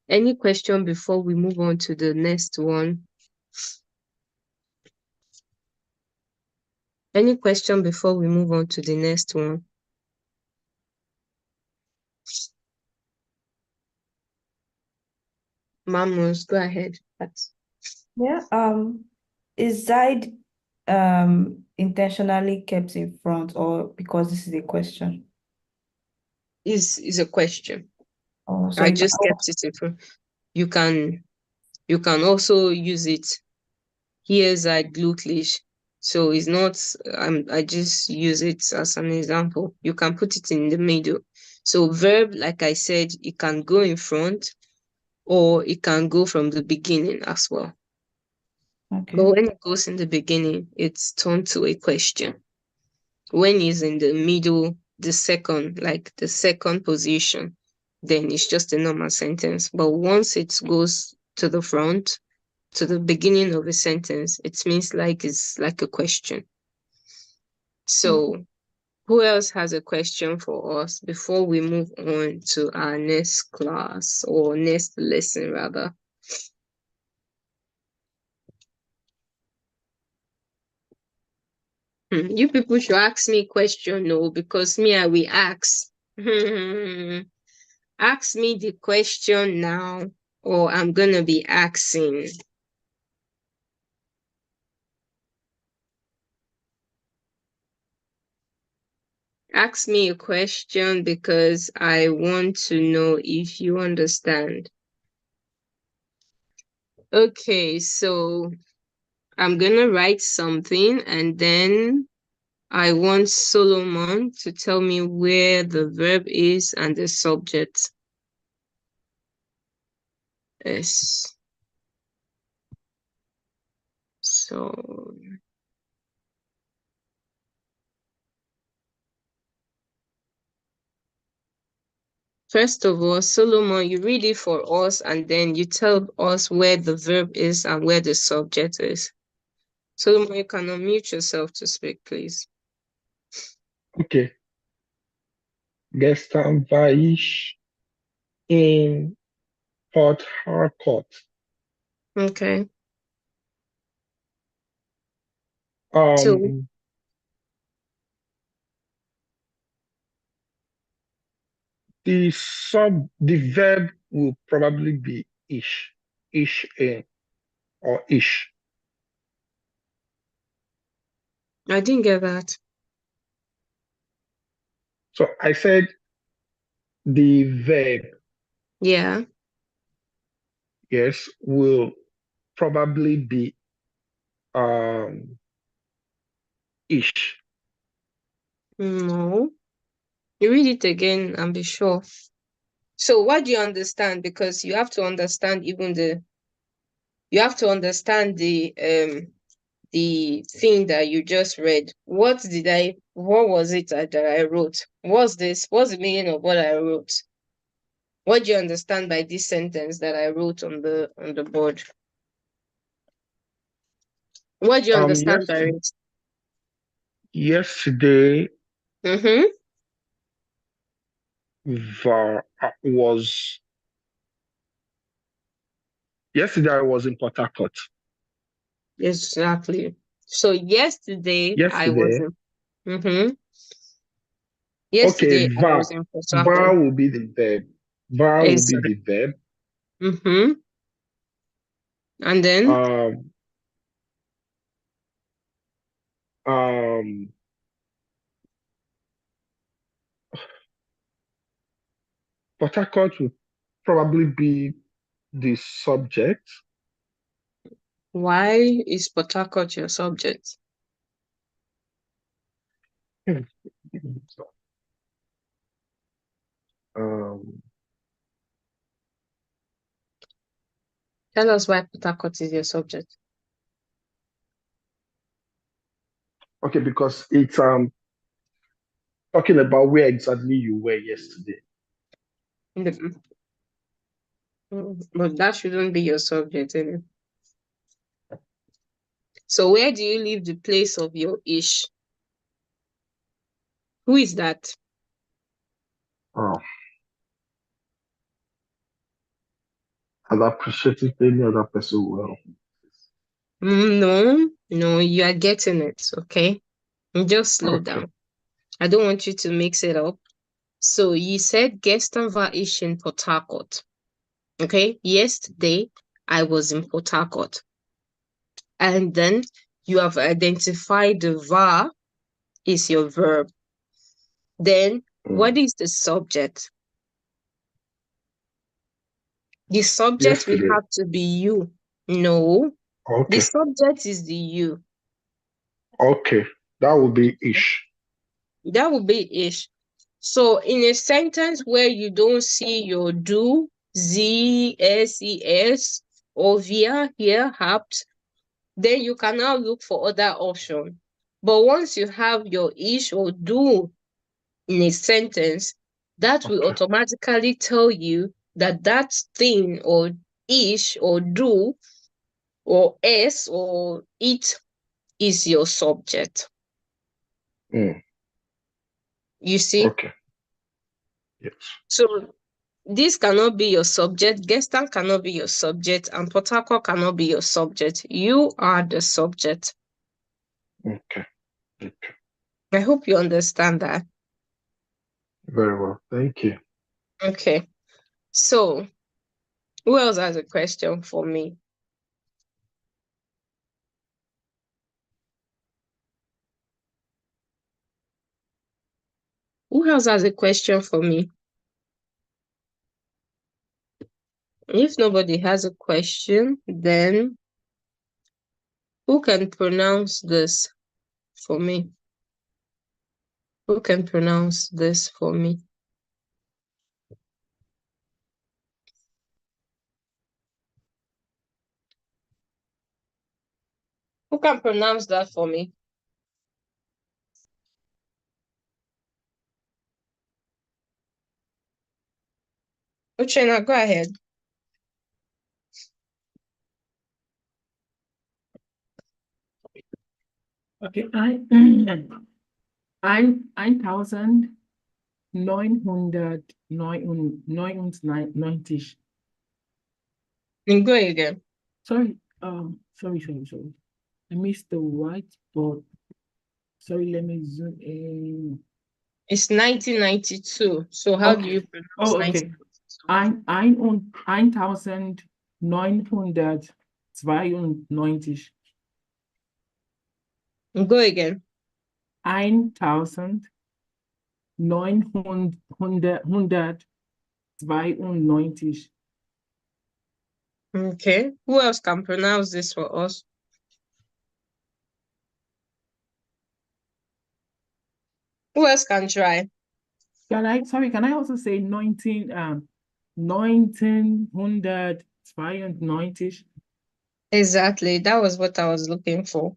Any question before we move on to the next one? Any question before we move on to the next one? Mamus, go ahead. Yeah. Is Zaid intentionally kept in front, or because this is a question? Is a question. Oh, so I just kept it in front. You can also use it Here's glücklich. So it's not, I just use it as an example. You can put it in the middle. So verb, like I said, it can go in front or it can go from the beginning as well. Okay. But when it goes in the beginning, it's turned to a question. When it's in the middle, the second position, then it's just a normal sentence. But once it goes to the front, to the beginning of a sentence, it means like it's like a question. So who else has a question for us before we move on to our next class or next lesson rather? You people should ask me question, no, because me, I will ask. Ask me the question now, or I'm gonna be asking. Ask me a question because I want to know if you understand. Okay, so I'm gonna write something and then I want Solomon to tell me where the verb is and the subject. Yes. So first of all, Solomon, you read it for us and then you tell us where the verb is and where the subject is. Solomon, you can unmute yourself to speak, please. Okay. Gestern war ich in Port Harcourt. Okay. Um, the verb will probably be ish, or ish. I didn't get that. So I said the verb, Yeah. yes, will probably be ish. No. You read it again and be sure. So what do you understand? Because you have to understand you have to understand the thing that you just read. What was it that I wrote? What's this? What's the meaning of what I wrote? What do you understand by this sentence that I wrote on the board? What do you understand by it? Yesterday Mm-hmm. Yesterday I was in Port Harcourt. Exactly. So yesterday I was in. Mm-hmm. Yesterday Okay, I was in Port Harcourt. var will be the verb. Var will be the verb. Mm-hmm. And then Port Harcourt will probably be the subject. why is Port Harcourt your subject? Tell us why Port Harcourt is your subject. Okay, because it's talking about where exactly you were yesterday. But that shouldn't be your subject, anyway. So where do you leave the place of your ish? Who is that? Oh. I'd appreciate if any other person will. No, you are getting it, okay? Just slow down. I don't want you to mix it up. So you said gestern war ich in Port Harcourt. Okay, yesterday I was in Port Harcourt. And then you have identified the var is your verb. Then what is the subject? The subject will have to be you. No, The Okay. subject is the you. Okay. That would be ish. That would be ish. So in a sentence where you don't see your do, z, ses, or via here, habt, then you can now look for other options. But once you have your ish or do in a sentence, that will Okay. automatically tell you that that thing or ish or do or s or it is your subject. Mm. You see? Okay. Yes. So this cannot be your subject, Gestan cannot be your subject, and Port Harcourt cannot be your subject. You are the subject. Okay. Okay. I hope you understand that. Very well. Thank you. Okay. So who else has a question for me? Who else has a question for me? If nobody has a question, then who can pronounce this for me? Who can pronounce this for me? Who can pronounce that for me? Uchenna, go ahead. Okay, 1999. And go again. Sorry, sorry. I missed the whiteboard. Sorry, let me zoom in. It's 1992. So how do you pronounce Oh, okay. 1992. And go again. 1992. Okay. Who else can pronounce this for us? Who else can try? Can I also say 1992? Exactly. That was what I was looking for.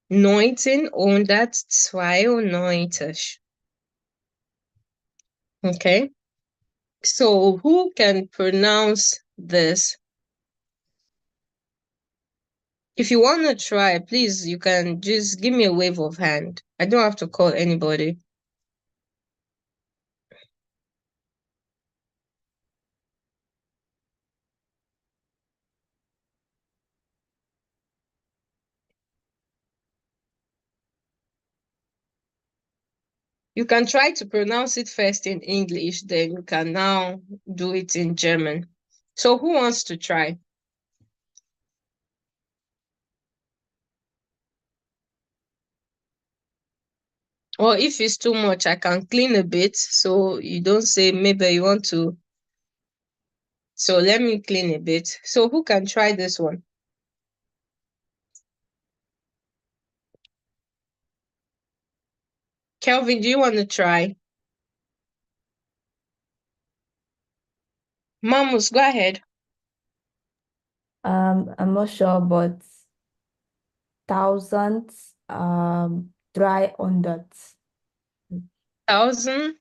1992. Okay. So who can pronounce this? If you want to try, please, you can just give me a wave of hand. I don't have to call anybody. You can try to pronounce it first in English, then you can now do it in German. So who wants to try? Or if it's too much, I can clean a bit so you don't say maybe you want to. So let me clean a bit. So who can try this one? Kelvin, do you want to try? Mamus, go ahead. I'm not sure, but thousands, 300 1,000.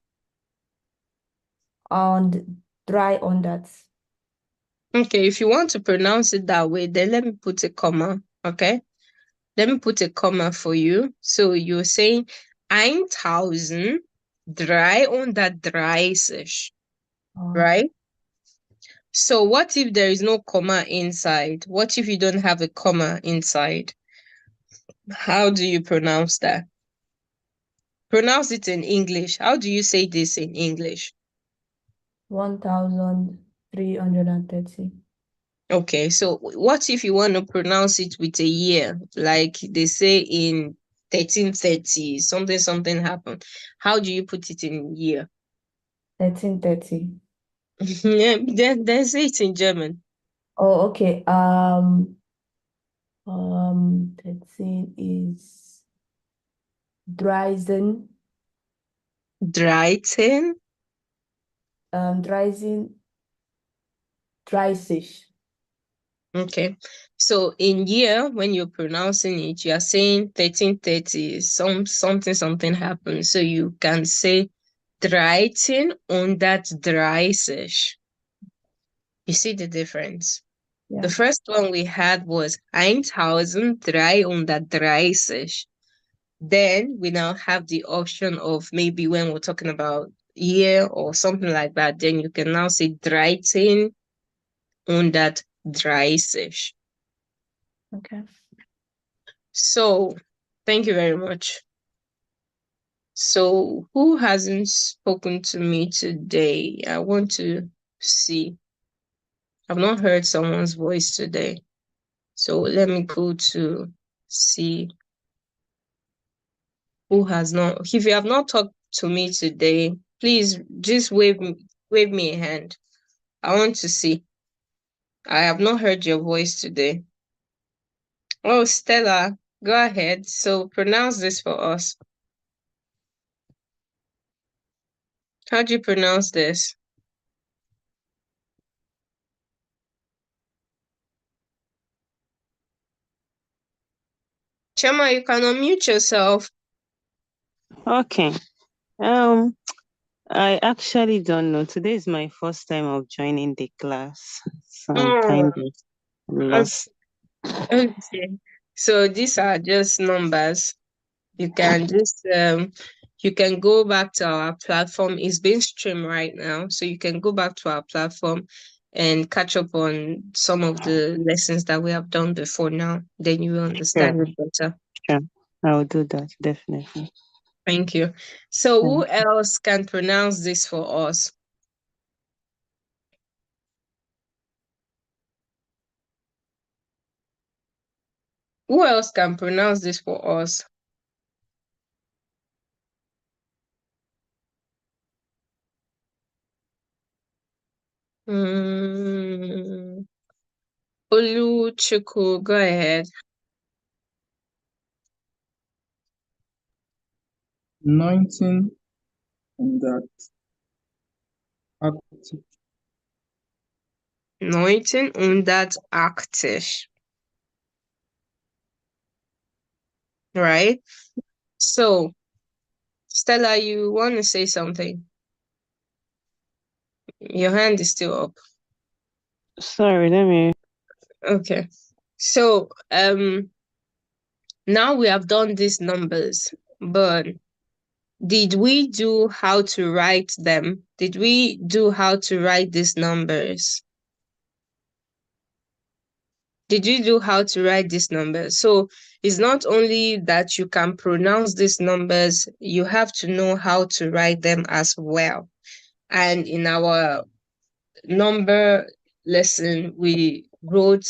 and 300. Okay, if you want to pronounce it that way, then let me put a comma, okay? Let me put a comma for you. So you're saying 1,330, right? So what if there is no comma inside? What if you don't have a comma inside? How do you pronounce that? Pronounce it in English. How do you say this in English? 1,330. Okay, so what if you want to pronounce it with a year? Like they say in 1330, something happened. How do you put it in year? 1330. Yeah, then say it in German. Oh, okay. 13 is Dreizen. Dreizehn. Dreizen. Dreißig. Okay. So in year, when you're pronouncing it, you are saying 1330, something happened. So you can say 1330. You see the difference? Yeah. The first one we had was 1330. Then we now have the option of maybe when we're talking about year or something like that, then you can now say 1330. Okay. So thank you very much. So who hasn't spoken to me today? I want to see. I've not heard someone's voice today. So let me go to see who has not. If you have not talked to me today, please just wave me a hand. I want to see. I have not heard your voice today. Oh, Stella, go ahead. So pronounce this for us. How do you pronounce this? Chema, you can unmute yourself. Okay. I actually don't know. Today is my first time of joining the class, so I'm kind of lost. Okay. So these are just numbers. You can just you can go back to our platform. It's being streamed right now, so you can go back to our platform and catch up on some of the lessons that we have done before now. Then you will understand it better. Sure. I will do that, definitely. Thank you. So who else can pronounce this for us? Who else can pronounce this for us? Oluchukwu, go ahead. 19 on that active. 1980. Right? So, Stella, you want to say something? Your hand is still up. Sorry, let me. Okay. So, now we have done these numbers, but did we do how to write them? Did we do how to write these numbers? Did you do how to write these numbers? So it's not only that you can pronounce these numbers, you have to know how to write them as well. And in our number lesson, we were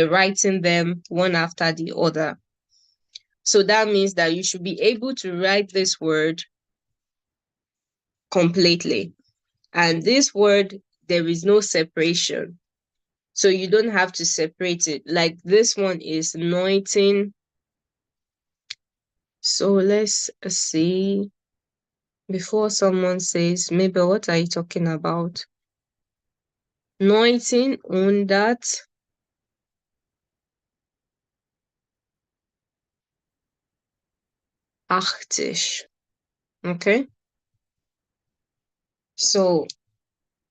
writing them one after the other. So that means that you should be able to write this word completely. And this word, there is no separation. So you don't have to separate it. Like this one is 19. So let's see. Before someone says, maybe what are you talking about? 1980. Okay. So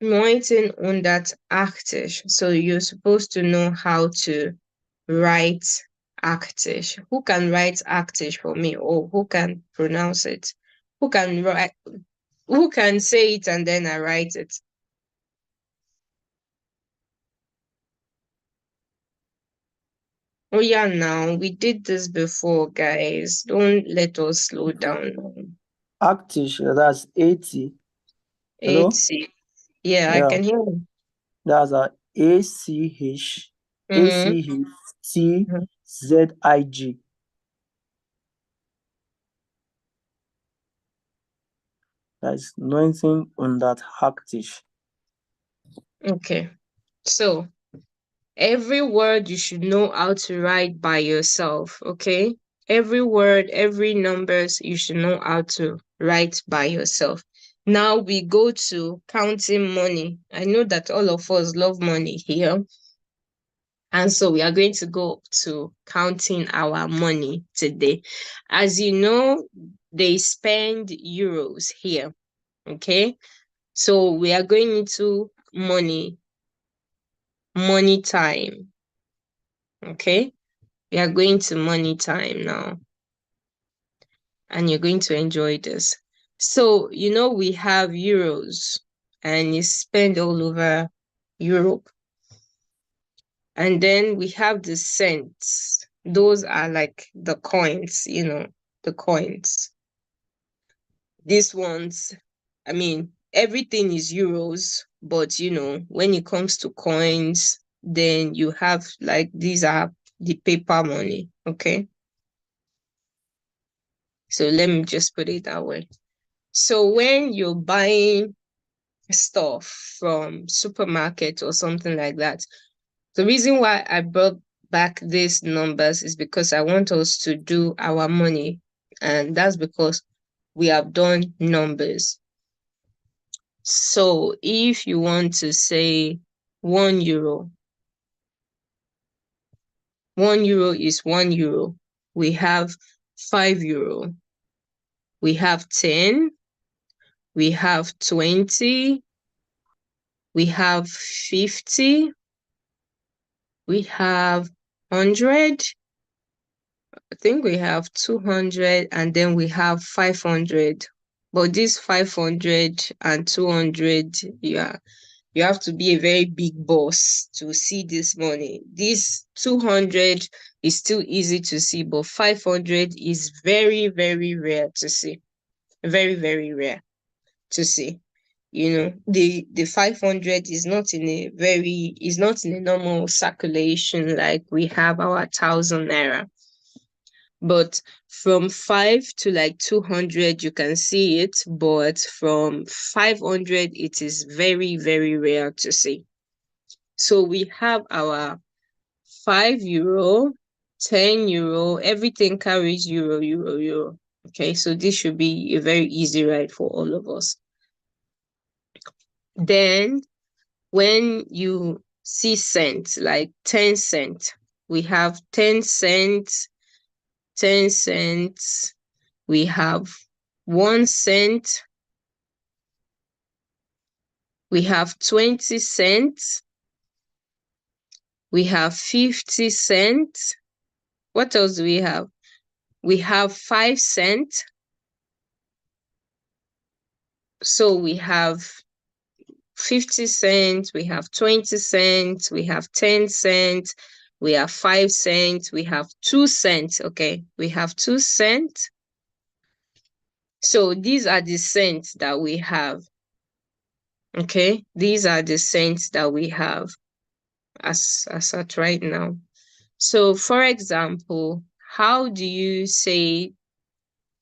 1980. So you're supposed to know how to write actish. Who can write actish for me, or who can pronounce it? Who can write? Who can say it and then I write it? Oh yeah, now we did this before, guys. Don't let us slow down. Actish, that's 80. Hello? 80. Yeah, I can hear you. That's a ACH, ACHTZIG. That's 19 on that actish. Okay. So Every word you should know how to write by yourself, okay? Every word, every numbers, you should know how to write by yourself. Now we go to counting money. I know that all of us love money here. And so we are going to go to counting our money today. As you know, they spend euros here, okay? So we are going into money time, okay? We are going to money time now. And you're going to enjoy this. So, you know, we have euros and it's spent all over Europe. And then we have the cents. Those are like the coins, you know, the coins. These ones, I mean, everything is euros, but you know, when it comes to coins, then you have like, these are the paper money, okay? So let me just put it that way. So when you're buying stuff from supermarket or something like that, the reason why I brought back these numbers is because I want us to do our money. And that's because we have done numbers. So if you want to say €1, €1 is €1. We have €5. We have 10. We have 20. We have 50. We have 100. I think we have 200, and then we have 500. But this 500 and 200, yeah, you have to be a very big boss to see this money. This 200 is still easy to see, but 500 is very, very rare to see. Very, very rare to see. You know, the 500 is not in a normal circulation like we have our 1,000 naira. But from 5 to like 200, you can see it. But from 500, it is very, very rare to see. So we have our €5, €10, everything carries euro. Okay, so this should be a very easy ride for all of us. Then when you see cents, like 10 cents, we have 10 cents, 10 cents, we have 1 cent, we have 20 cents, we have 50 cents. What else do we have? We have 5 cents. So we have 50 cents, we have 20 cents, we have 10 cents, we have 5 cents, we have 2 cents. Okay, we have 2 cents. So these are the cents that we have. Okay, these are the cents that we have as at right now. So for example, how do you say,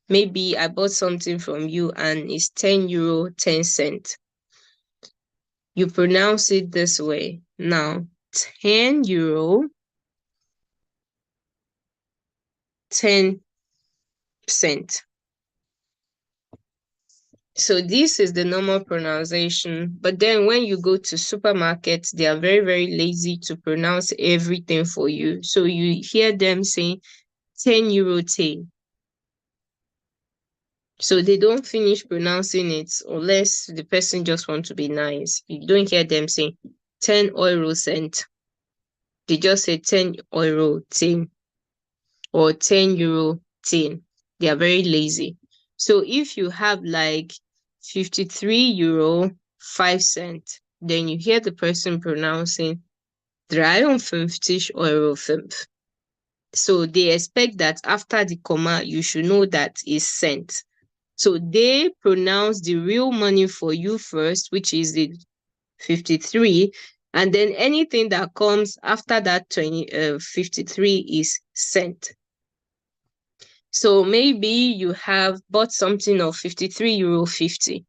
maybe I bought something from you and it's €10, 10 cents. You pronounce it this way. Now, €10, 10 cents. So this is the normal pronunciation. But then when you go to supermarkets, they are very, very lazy to pronounce everything for you. So you hear them saying €10, 10. So they don't finish pronouncing it unless the person just wants to be nice. You don't hear them saying €10 cent. They just say €10 10 or €10 10. They are very lazy. So if you have like €53 5 cents, then you hear the person pronouncing €53 5. So they expect that after the comma, you should know that is cent. So they pronounce the real money for you first, which is the 53, and then anything that comes after that 53 is cent. So maybe you have bought something of €53 50.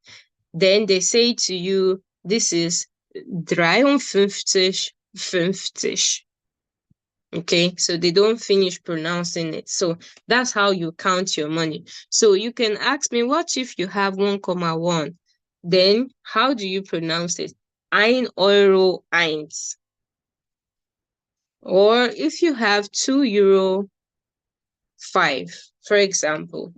Then they say to you, this is €53 50. Okay, so they don't finish pronouncing it. So that's how you count your money. So you can ask me, what if you have 1,1? Then how do you pronounce it? 1 euro 1. Or if you have 2 euro 5, for example,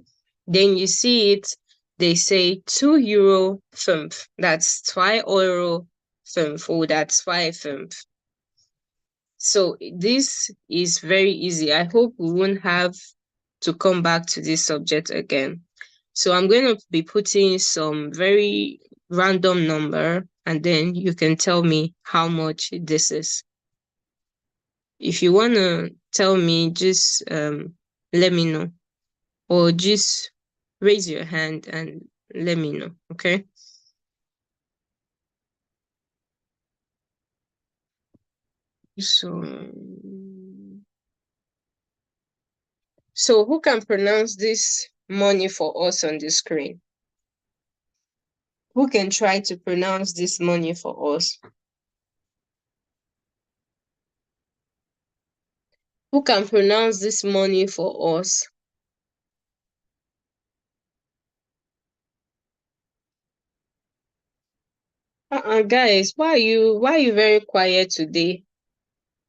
then you see it, they say 2 euro 5. That's 2 euro 5, or that's 2 5. So this is very easy. I hope we won't have to come back to this subject again. So I'm going to be putting some very random number, and then you can tell me how much this is. If you want to tell me, just let me know, or just raise your hand and let me know, okay? So who can pronounce this money for us on the screen? Who can try to pronounce this money for us? Who can pronounce this money for us? Guys, why are you very quiet today?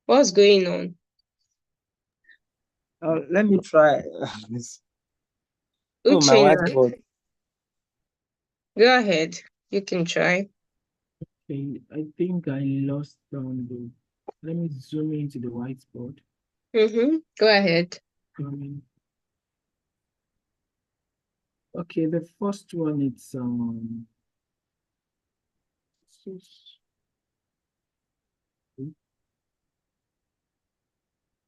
What's going on? Let me try. Oh, my Uchenna, whiteboard. go ahead. You can try. Okay, I think I lost let me zoom into the whiteboard. Go ahead. Okay, the first one, it's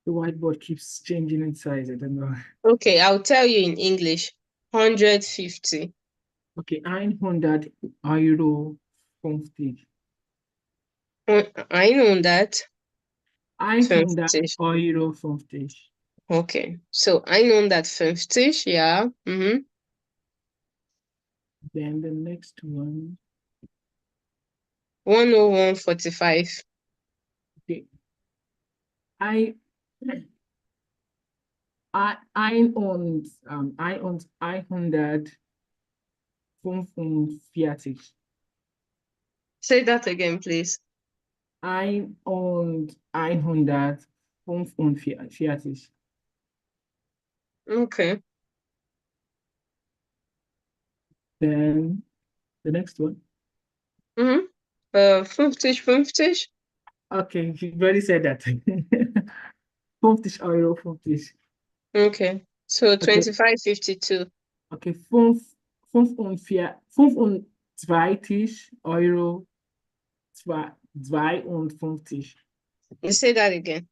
the whiteboard keeps changing in size. I don't know. Okay, I'll tell you in English. 150. Okay, 100 euro 50. I know that. 100 50. euro 50. Okay, so I know that 50, yeah. Then the next one. 101.45. Okay. I owned 100 45. Say that again, please. I owned 100 45. Okay. Then the next one. 50. Okay, you already said that. 50 euro 50. Okay, so Okay. 25.52. Okay, 25 euro 52. You say that again.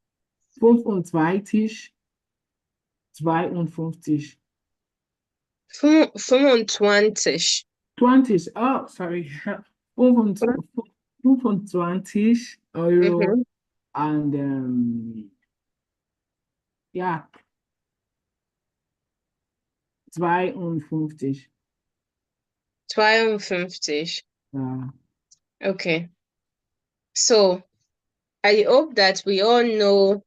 25 52. 25. 20. Oh, sorry. 25 euro and yeah, 52. 52. Yeah. Okay. So I hope that we all know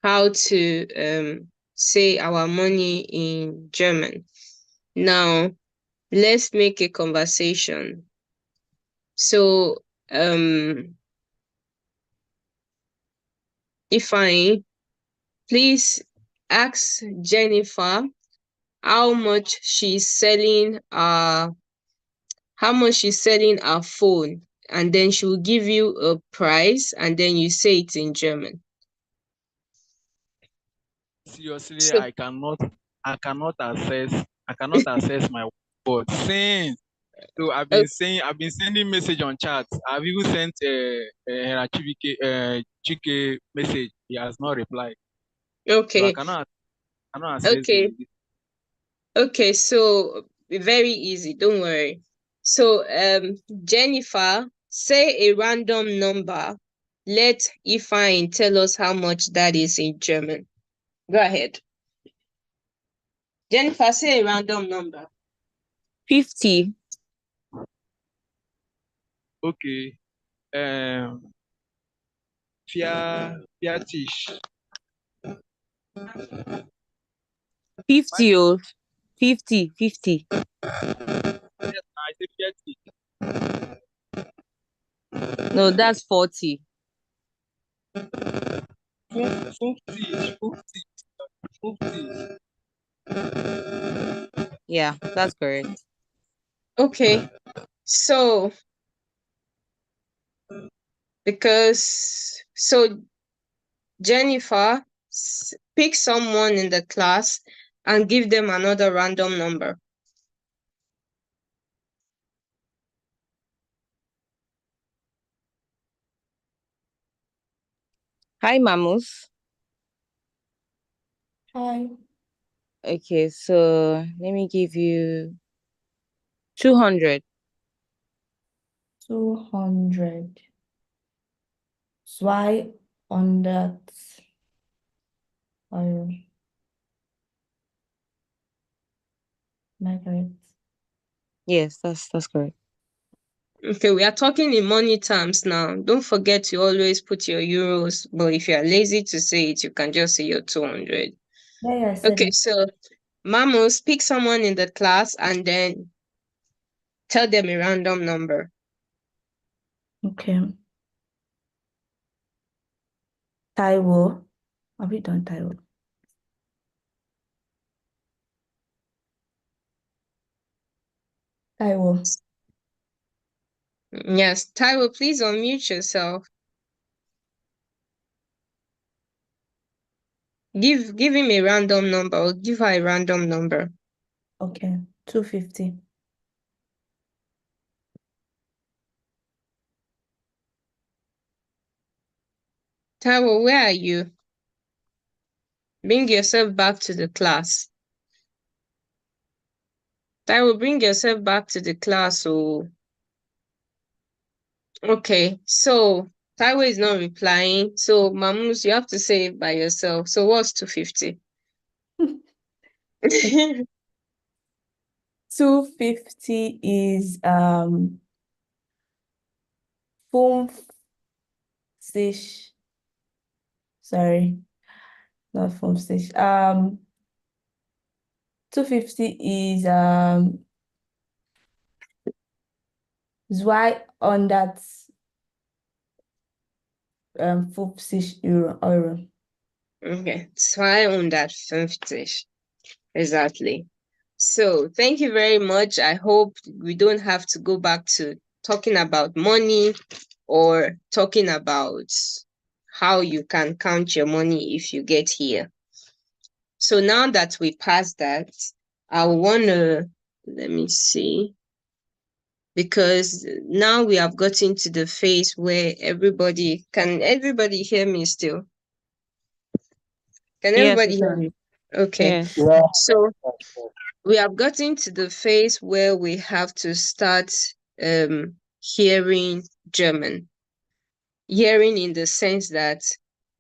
how to say our money in German. Now, let's make a conversation. So, Ifeanyi, please ask Jennifer how much she's selling our phone, and then she will give you a price, and then you say it in German. Seriously, So, I cannot access my board since. So I've been sending message on chat. I've even sent Chike message. He has not replied. So I okay. cannot access Okay. Okay, so very easy, don't worry. So Jennifer, say a random number. Let Ifeanyi tell us how much that is in German. Go ahead. Jennifer, say a random number. 50. Okay. Fiatish. 50 or 50. Yes, I say Fiatish. No, that's 40. 50. Yeah, that's correct. Okay. So Jennifer, pick someone in the class and give them another random number. Hi, Mamus. Hi. Okay, so let me give you 200. 200. So why on that? Am I correct? Yes, that's correct. Okay, we are talking in money terms now. Don't forget to always put your euros, but if you are lazy to say it, you can just say your 200. Yeah, I said Okay, it. so Mamus, pick someone in the class and then tell them a random number. Okay. Taiwo. Have we done Taiwo? Taiwo. Yes, Taiwo, please unmute yourself. Give him a random number or give her a random number. Okay. 250. Taiwo, where are you? Bring yourself back to the class. Taiwo, bring yourself back to the class. Oh. Okay, so Taiwo is not replying. So Mamus, you have to say it by yourself. So what's 250? 250 is foam stitch. Sorry, not foam stitch. 250 is why on that 50 euro. Okay, 250. Exactly. So thank you very much. I hope we don't have to go back to talking about money or talking about how you can count your money if you get here. So now that we passed that, I want to, let me see, because now we have gotten to the phase where can everybody hear me still? Can Yes, we everybody hear can. me? Okay. Yes. Yeah. So we have gotten to the phase where we have to start hearing German. Hearing in the sense that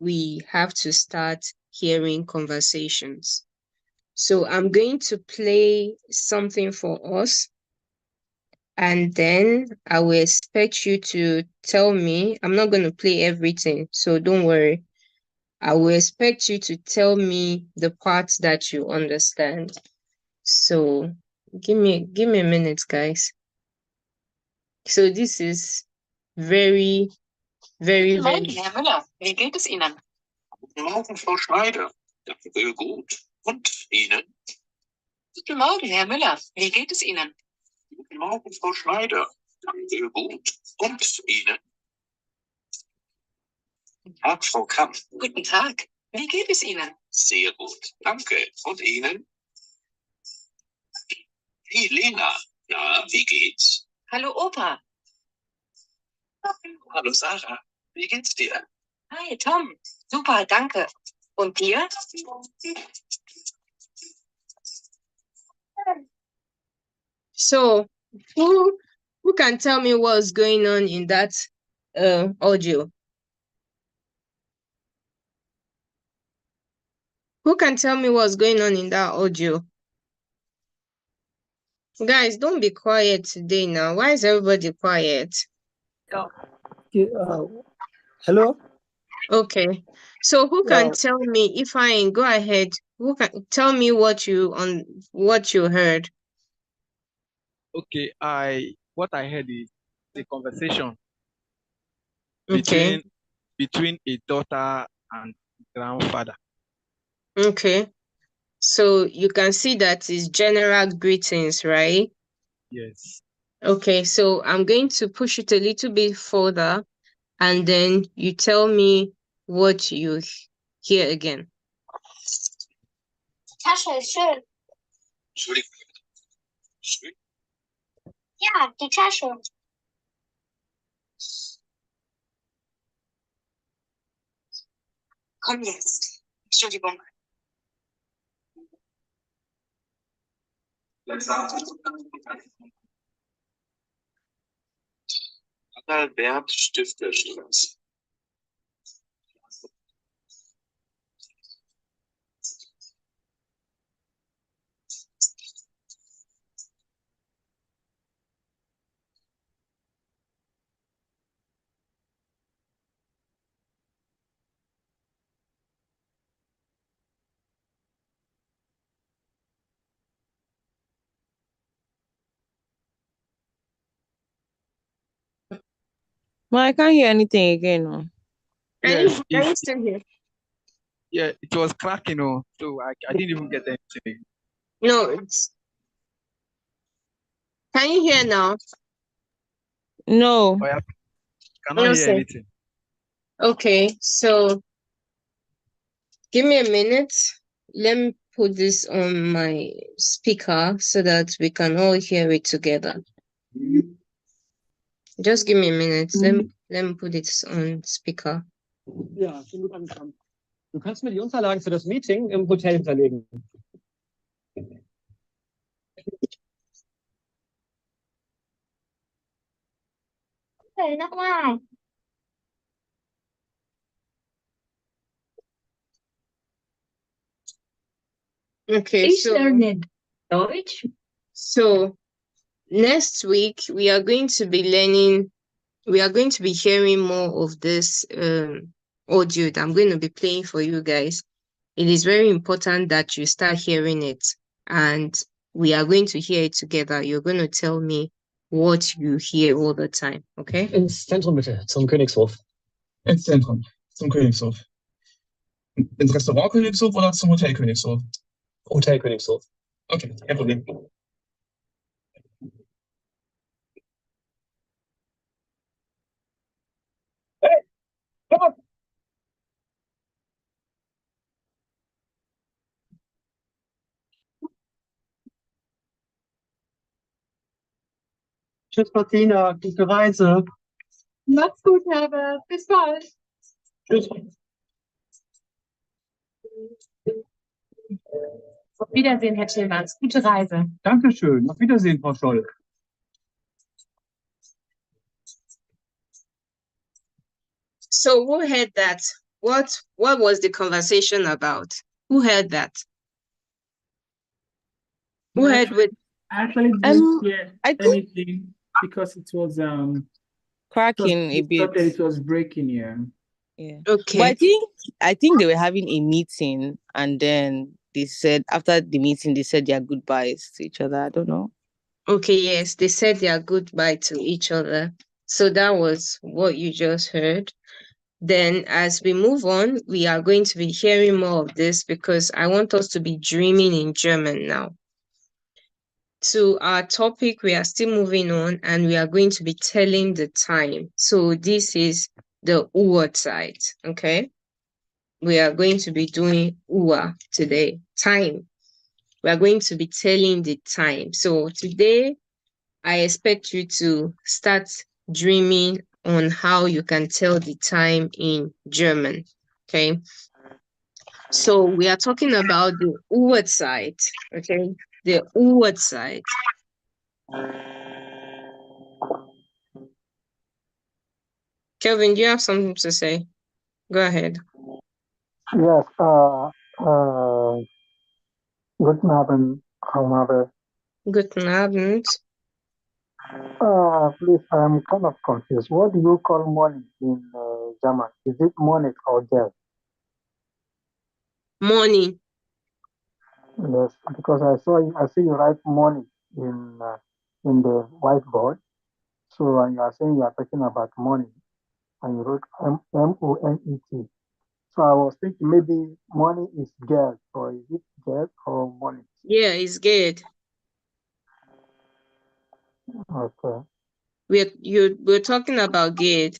we have to start hearing conversations. So I'm going to play something for us, and then I will expect you to tell me. I'm not going to play everything, so don't worry. I will expect you to tell me the parts that you understand. So give me a minute, guys. So this is very, very, Guten Morgen, very. Herr Müller. Wie geht es Ihnen? Guten Morgen, Frau Schneider. Danke, gut. Und Ihnen? Guten Morgen, Herr Müller. Wie geht es Ihnen? Guten Morgen, Frau Schneider. Danke, gut. Und Ihnen? Guten Tag, Frau Kamm. Guten Tag. Wie geht es Ihnen? Sehr gut. Danke. Und Ihnen? Hey, Lena. Na, wie geht's? Hallo, Opa. Hallo, Sarah. Wie geht's dir? Hi, Tom. Super, danke. Und dir? So who can tell me what's going on in that audio? Who can tell me what's going on in that audio? Guys, don't be quiet today now. Why is everybody quiet? Okay, hello? Okay. So who can Yeah, tell me, if I go ahead, who can tell me what you heard? Okay, what I heard is the conversation Okay. between a daughter and grandfather. Okay. So you can see that is general greetings, right? Yes. Okay, so I'm going to push it a little bit further and then you tell me what you hear again. Tasche ist schön. Entschuldigung. Schön? Ja, die Tasche. Komm jetzt. Entschuldigung. Adalbert Stifterstraße. Well, I can't hear anything again. No. Yes, Can you still hear? Yeah, it was cracking, so I didn't even get anything. No, can you hear now? No. I cannot hear anything. Okay, so give me a minute. Let me put this on my speaker so that we can all hear it together. Just give me a minute. Let me put it on speaker. Ja, schon gut angekommen. Du kannst mir die Unterlagen für das Meeting im Hotel hinterlegen. Okay, nochmal. Okay, Ich lerne Deutsch. So next week we are going to be hearing more of this audio that I'm going to be playing for you guys. It is very important that you start hearing it and we are going to hear it together. You're going to tell me what you hear all the time, okay? Ins Zentrum bitte, zum Königshof. Ins Zentrum, zum Königshof. Ins Restaurant Königshof oder zum Hotel Königshof? Hotel Königshof. Okay, kein Problem. Hey, komm on! Tschüss, Martina. Gute Reise. Mach's gut, Herbert. Bis bald. Tschüss. Auf Wiedersehen, Herr Tillmanns. Gute Reise. Dankeschön. Auf Wiedersehen, Frau Scholl. So who heard that? What was the conversation about? Who heard that? Who heard with? I actually didn't hear anything because it was cracking a bit. It was breaking, yeah. Yeah. Okay. But I think they were having a meeting and then they said after the meeting they said their goodbyes to each other. I don't know. Okay, yes, they said their goodbye to each other. So that was what you just heard. Then as we move on, we are going to be hearing more of this because I want us to be dreaming in German now. To our topic, we are still moving on and we are going to be telling the time. So this is the Uhrzeit, okay? We are going to be doing Uhr today, time. We are going to be telling the time. So today, I expect you to start dreaming on how you can tell the time in German, okay? So we are talking about the Uhrzeit, okay? The Uhrzeit. Kelvin, do you have something to say? Go ahead. Yes, guten Abend, Frau Mabe. Guten Abend. Please, I'm kind of confused. What do you call morning in German? Is it morning or Geld? Morning. Yes, because I see you write morning in the whiteboard. So you are saying you are talking about money, and you wrote MONET. So I was thinking maybe money is Geld, or is it Geld or money? Yeah, it's good. Okay. We're talking about good.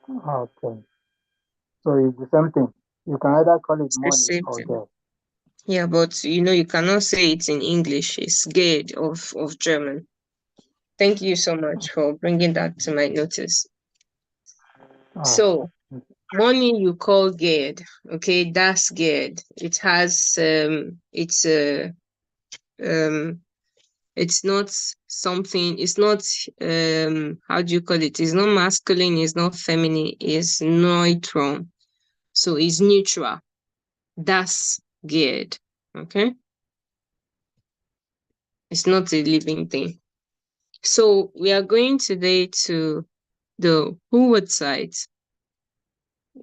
Okay. So it's the same thing. You can either call it It's the money same or thing. Geld. Yeah, but you cannot say it in English. It's good of German. Thank you so much for bringing that to my notice. So money you call good. Okay, that's good. It has it's not something, it's not how do you call it? It's not masculine, it's not feminine, it's neutral. So it's neutral. That's good. Okay. It's not a living thing. So we are going today to the Uhrzeit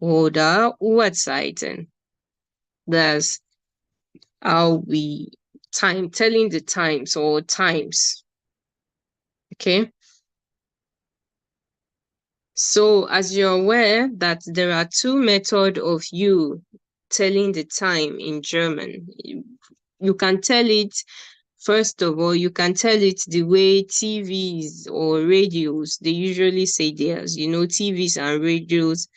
oder Uhrzeiten. That's how we telling the times or times. Okay. So as you're aware that there are two methods of you telling the time in German. You can tell it, first of all, you can tell it the way TVs or radios, they usually say theirs, TVs and radios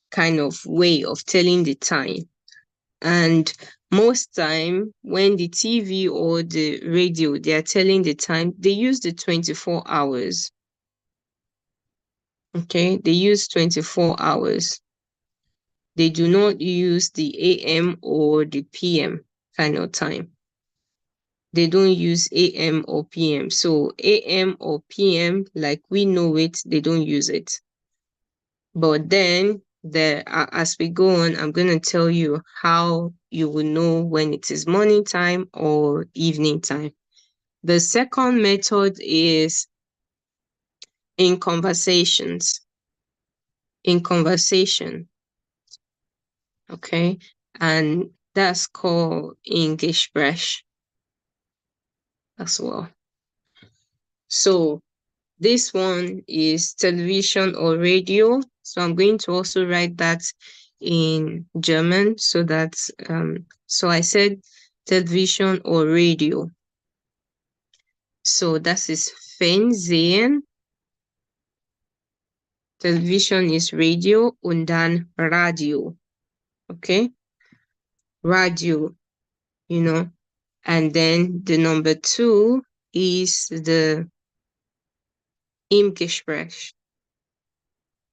kind of way of telling the time. And most time when the TV or the radio, they are telling the time, they use the 24 hours. Okay, they use 24 hours. They do not use the AM or the PM kind of time. They don't use AM or PM. So AM or PM, like we know it, they don't use it. But then as we go on, I'm going to tell you how you will know when it is morning time or evening time. The second method is in conversations. In conversation. Okay. And that's called English as well. So this one is television or radio. So I'm going to also write that in German so that, so I said television or radio. So that is Fernsehen. Television is radio und dann Radio. Okay. Radio, and then the number 2 is the im Gespräch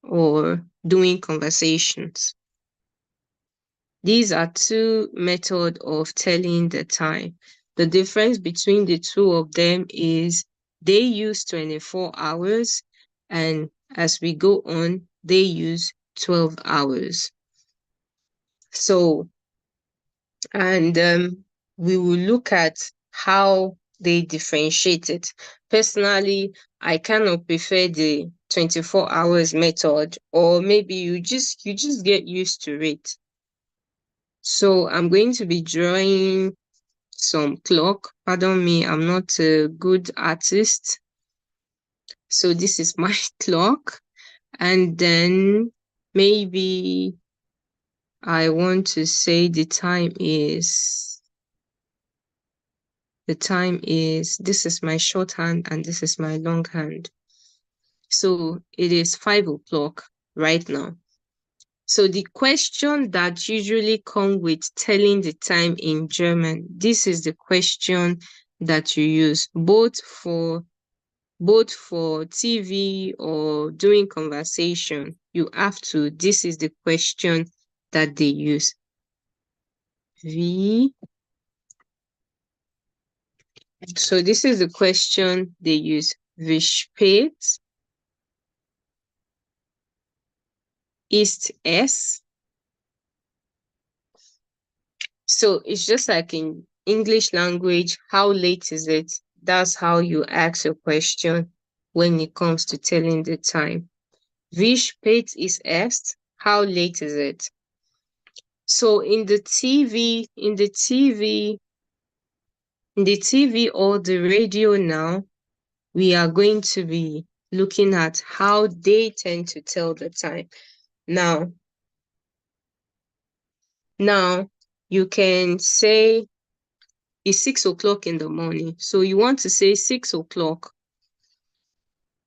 or doing conversations. These are two methods of telling the time. The difference between the two of them is they use 24 hours, and as we go on, they use 12 hours. So, and we will look at how they differentiate it. Personally, I kind of prefer the 24 hours method, or maybe you just get used to it. So I'm going to be drawing some clock. Pardon me, I'm not a good artist. So this is my clock. And then maybe I want to say the time is, this is my shorthand and this is my longhand. So it is 5 o'clock right now. So the question that usually come with telling the time in German, this is the question that you use both for TV or doing conversation. You have to, this is the question that they use. So this is the question they use. Wie spät ist es? So it's just like in English language, how late is it? That's how you ask a question when it comes to telling the time. Wie spät ist es? How late is it? So in the TV or the radio now, we are going to be looking at how they tend to tell the time. Now, you can say it's 6 o'clock in the morning. So you want to say 6 o'clock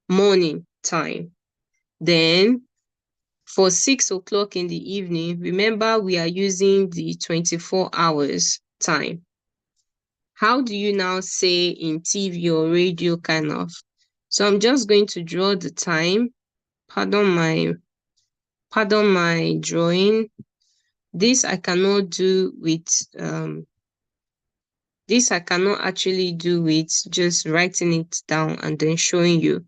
morning time. Then for 6 o'clock in the evening, remember we are using the 24 hours time. How do you now say in TV or radio kind of? So I'm just going to draw the time. Pardon my drawing. This I cannot do with this I cannot actually do with just writing it down and then showing you.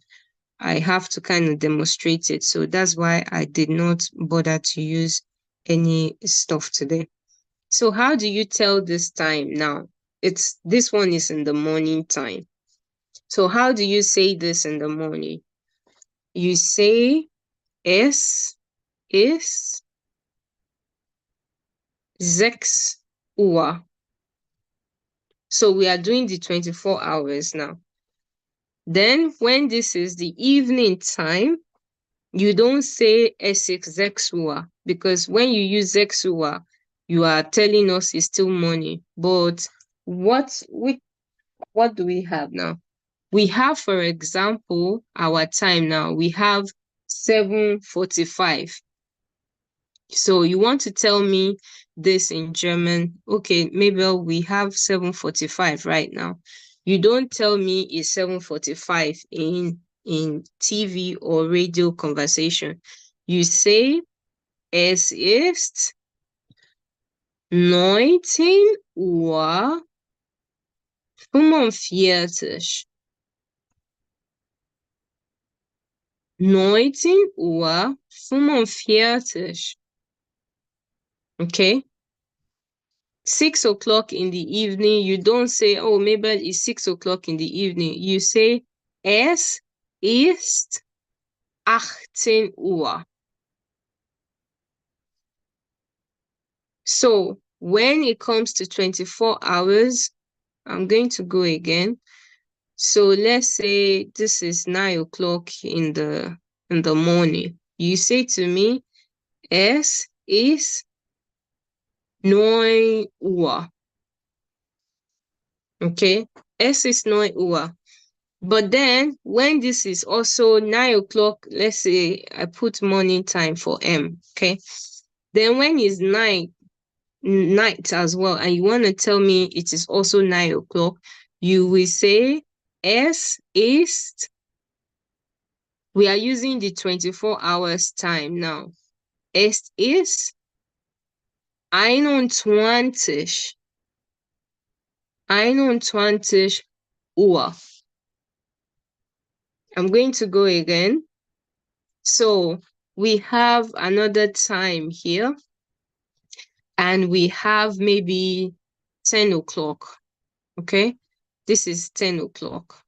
I have to kind of demonstrate it. So that's why I did not bother to use any stuff today. So how do you tell this time now? This one is in the morning time. So how do you say this in the morning? You say es ist 6 Uhr. So we are doing the 24 hours now. Then when this is the evening time, you don't say es ist 6 Uhr, because when you use 6 Uhr, you are telling us it's still morning. But what do we have now? We have, for example, our time now. We have 7:45. So you want to tell me this in German. Okay, maybe we have 7:45 right now. You don't tell me it's 7:45 in TV or radio conversation. You say es ist 19:45. 19:45. Okay. 6 o'clock in the evening, you don't say, oh, maybe it's 6 o'clock in the evening. You say, es ist 18 Uhr. So when it comes to 24 hours, I'm going to go again. So let's say this is 9 o'clock in the morning. You say to me, es ist 9 Uhr. Okay, es ist 9 Uhr. But then when this is also 9 o'clock, let's say I put morning time for M, okay? Then when it's night as well, and you want to tell me it is also 9 o'clock, you will say es ist, we are using the 24 hours time now. Es ist 21 Uhr. I'm going to go again. So we have another time here, and we have maybe 10 o'clock. Okay, this is 10 o'clock.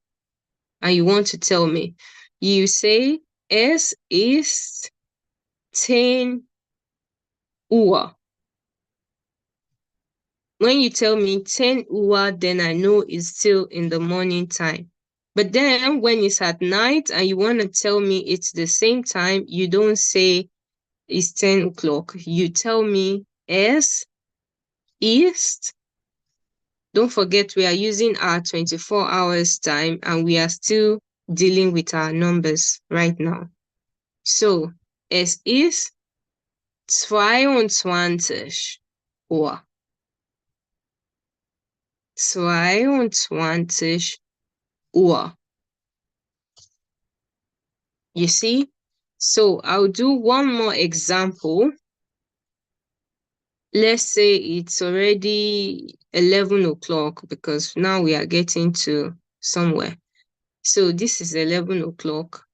And you want to tell me, you say es ist 10 Uhr. When you tell me 10 Uhr, then I know it's still in the morning time. But then when it's at night and you want to tell me it's the same time, you don't say it's 10 o'clock. You tell me es ist. Don't forget we are using our 24 hours time and we are still dealing with our numbers right now. So es ist 22 Uhr. 22 Uhr. You see? So I'll do one more example. Let's say it's already 11 o'clock because now we are getting to somewhere. So this is 11 o'clock.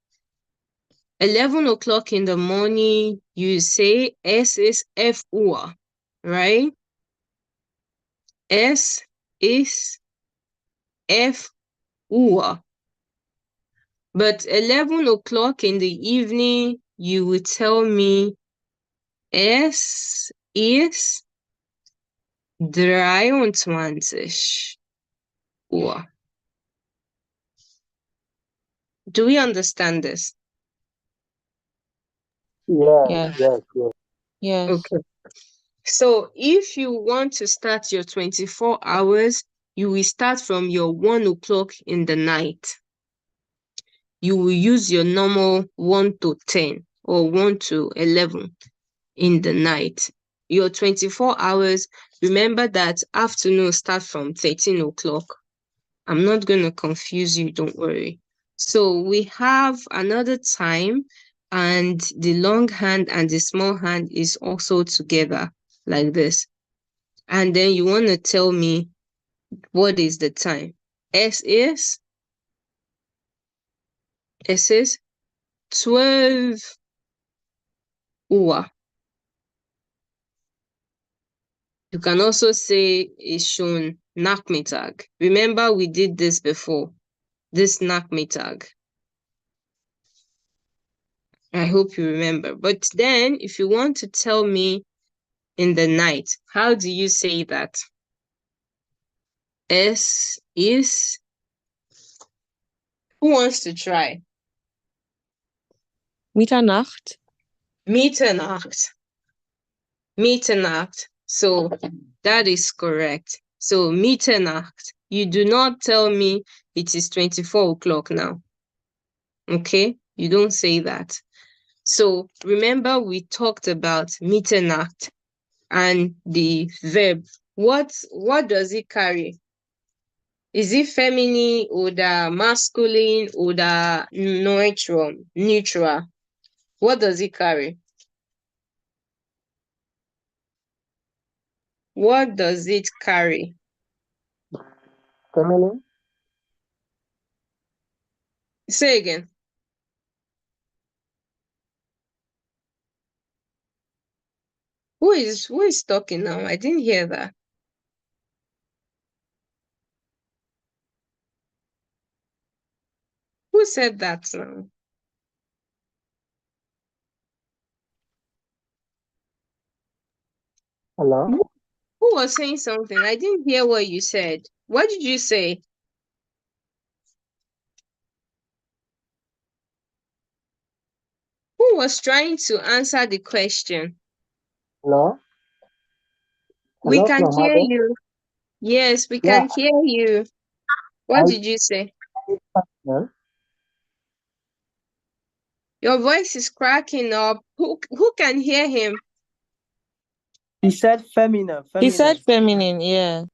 11 o'clock in the morning, you say es ist 11 Uhr, right? Es ist 11 Uhr. But 11 o'clock in the evening, you will tell me es ist 23 Uhr. Do we understand this? Yes, yes. Yes. Okay. So if you want to start your 24 hours, you will start from your 1 o'clock in the night. You will use your normal 1 to 10 or 1 to 11 in the night. Your 24 hours, remember that afternoon start from 13 o'clock. I'm not going to confuse you, don't worry. So we have another time, and the long hand and the small hand is also together like this. And then you want to tell me what is the time. Es ist 12 Uhr. You can also say it's schon Nachmittag. Remember we did this before. This Nachmittag. I hope you remember. But then if you want to tell me in the night, how do you say that? Es ist. Who wants to try? Mitternacht. Mitternacht. Mitternacht. So that is correct. So Mitternacht. You do not tell me it is 24 o'clock now. Okay? You don't say that. So remember we talked about Mitternacht and the verb. What does it carry? Is it feminine or the masculine or the neutral? Neutral. What does it carry? What does it carry? Feminine? Say again. Who is talking now? I didn't hear that. Who said that now? Hello? Who was saying something? I didn't hear what you said. What did you say? Who was trying to answer the question? Hello? We Hello, can from hear Ade? you. Yes, we Yeah, can hear you. What did you say? yeah. Your voice is cracking up. Who can hear him? He said feminine. He said feminine, yeah.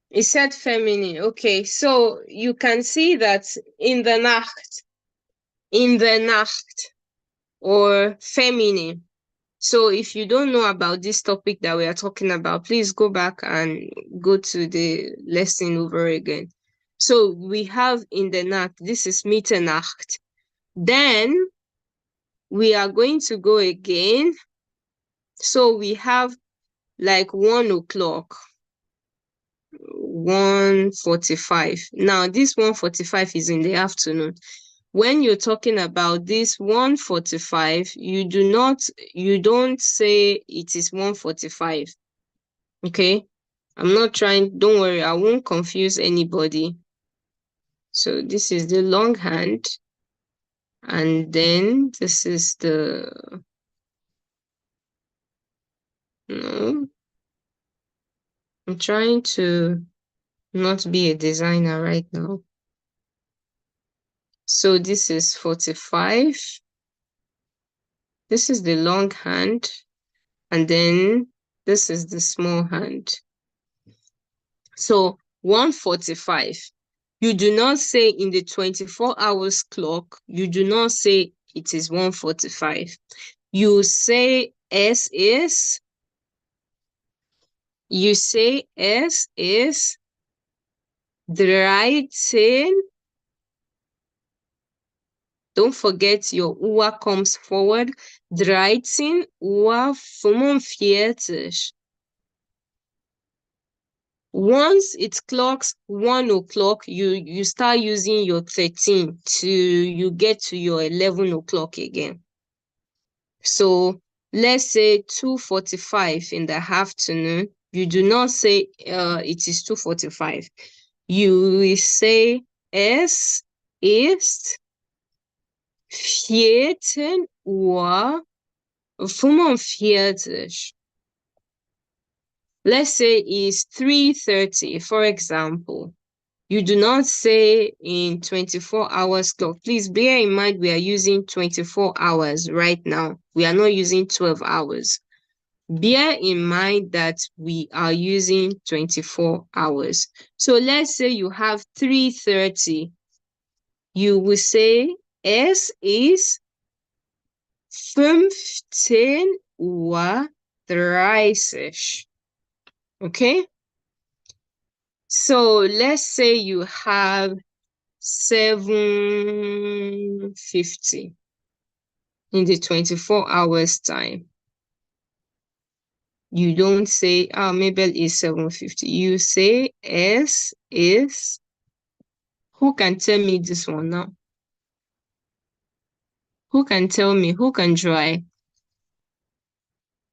He said feminine. Okay, so you can see that in the Nacht, or feminine. So if you don't know about this topic that we are talking about, please go back and go to the lesson over again. So we have in the Nacht, this is Mitternacht. Then we are going to go again. So we have like 1 o'clock, 1:45. Now this 1:45 is in the afternoon. When you're talking about this 1:45, you don't say it is 1:45. Okay? Don't worry, I won't confuse anybody. So this is the long hand. And then this is no. I'm trying to not be a designer right now. So this is 45. This is the long hand. And then this is the small hand. So 1:45. You do not say in the 24 hours clock, you do not say it is 1:45. You say es ist 13. Don't forget your Uhr comes forward. 13:45. Once it clocks 1 o'clock, you start using your 13 till you get to your 11 o'clock again. So let's say 2:45 in the afternoon. You do not say it is 2:45. You will say es ist 14:45. Let's say it's 3:30, for example. You do not say in 24 hours clock. Please bear in mind we are using 24 hours right now. We are not using 12 hours. Bear in mind that we are using 24 hours. So let's say you have 3:30. You will say es ist 15:30. Okay? So let's say you have 7:50 in the 24 hours time. You don't say, maybe it's 7:50. You say S is, who can tell me this one now? Who can tell me? Who can try?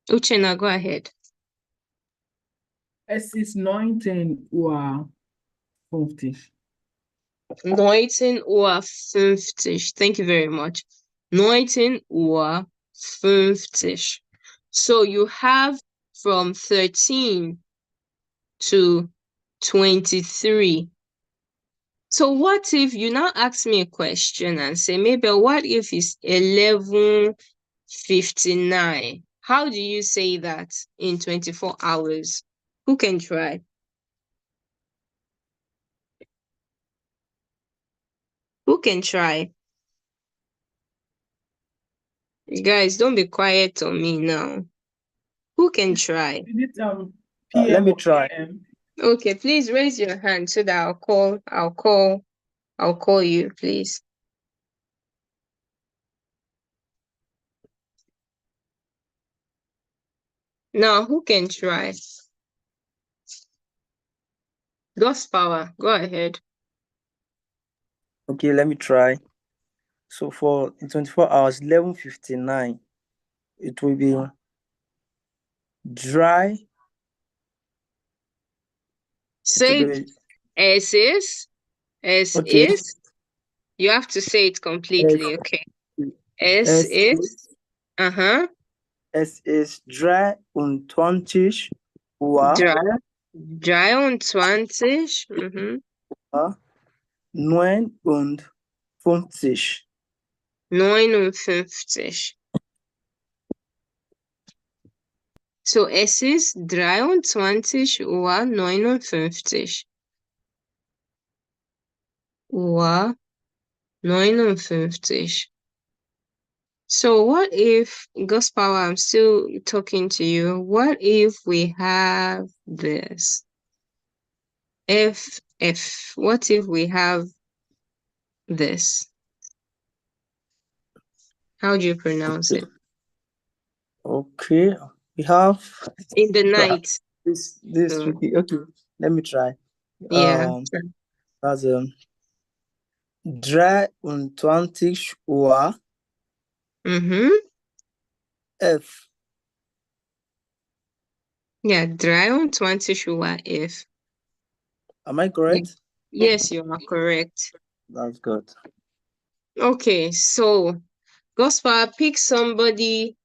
Uchenna, go ahead. Es ist 19:50. 19:50. Thank you very much. 19:50. So you have from 13 to 23. So what if you now ask me a question and say, maybe what if it's 11:59? How do you say that in 24 hours? Who can try? Who can try? You guys, don't be quiet on me now. Who can try? Is it Let me PM or try. AM? Okay, please raise your hand so that I'll call you, please. Now, who can try? God's power, go ahead. Okay, let me try. So for 24 hours, 11:59, it will be dry. Say It will be S is. okay. You have to say it completely, okay? S Es is. ist, Uh-huh. es ist 23 Uhr. Dry on 20. 59. 59. So es ist 23:59. Uhr 59. So what if, God's power, I'm still talking to you. What if we have this? What if we have this? How do you pronounce it? Okay, we have In the night. this So, should be okay. Let me try. yeah. That's 23 Uhr. F. Yeah, 23 Uhr F. Am I correct? Yes, you are correct. That's good. Okay, so Gospel, pick somebody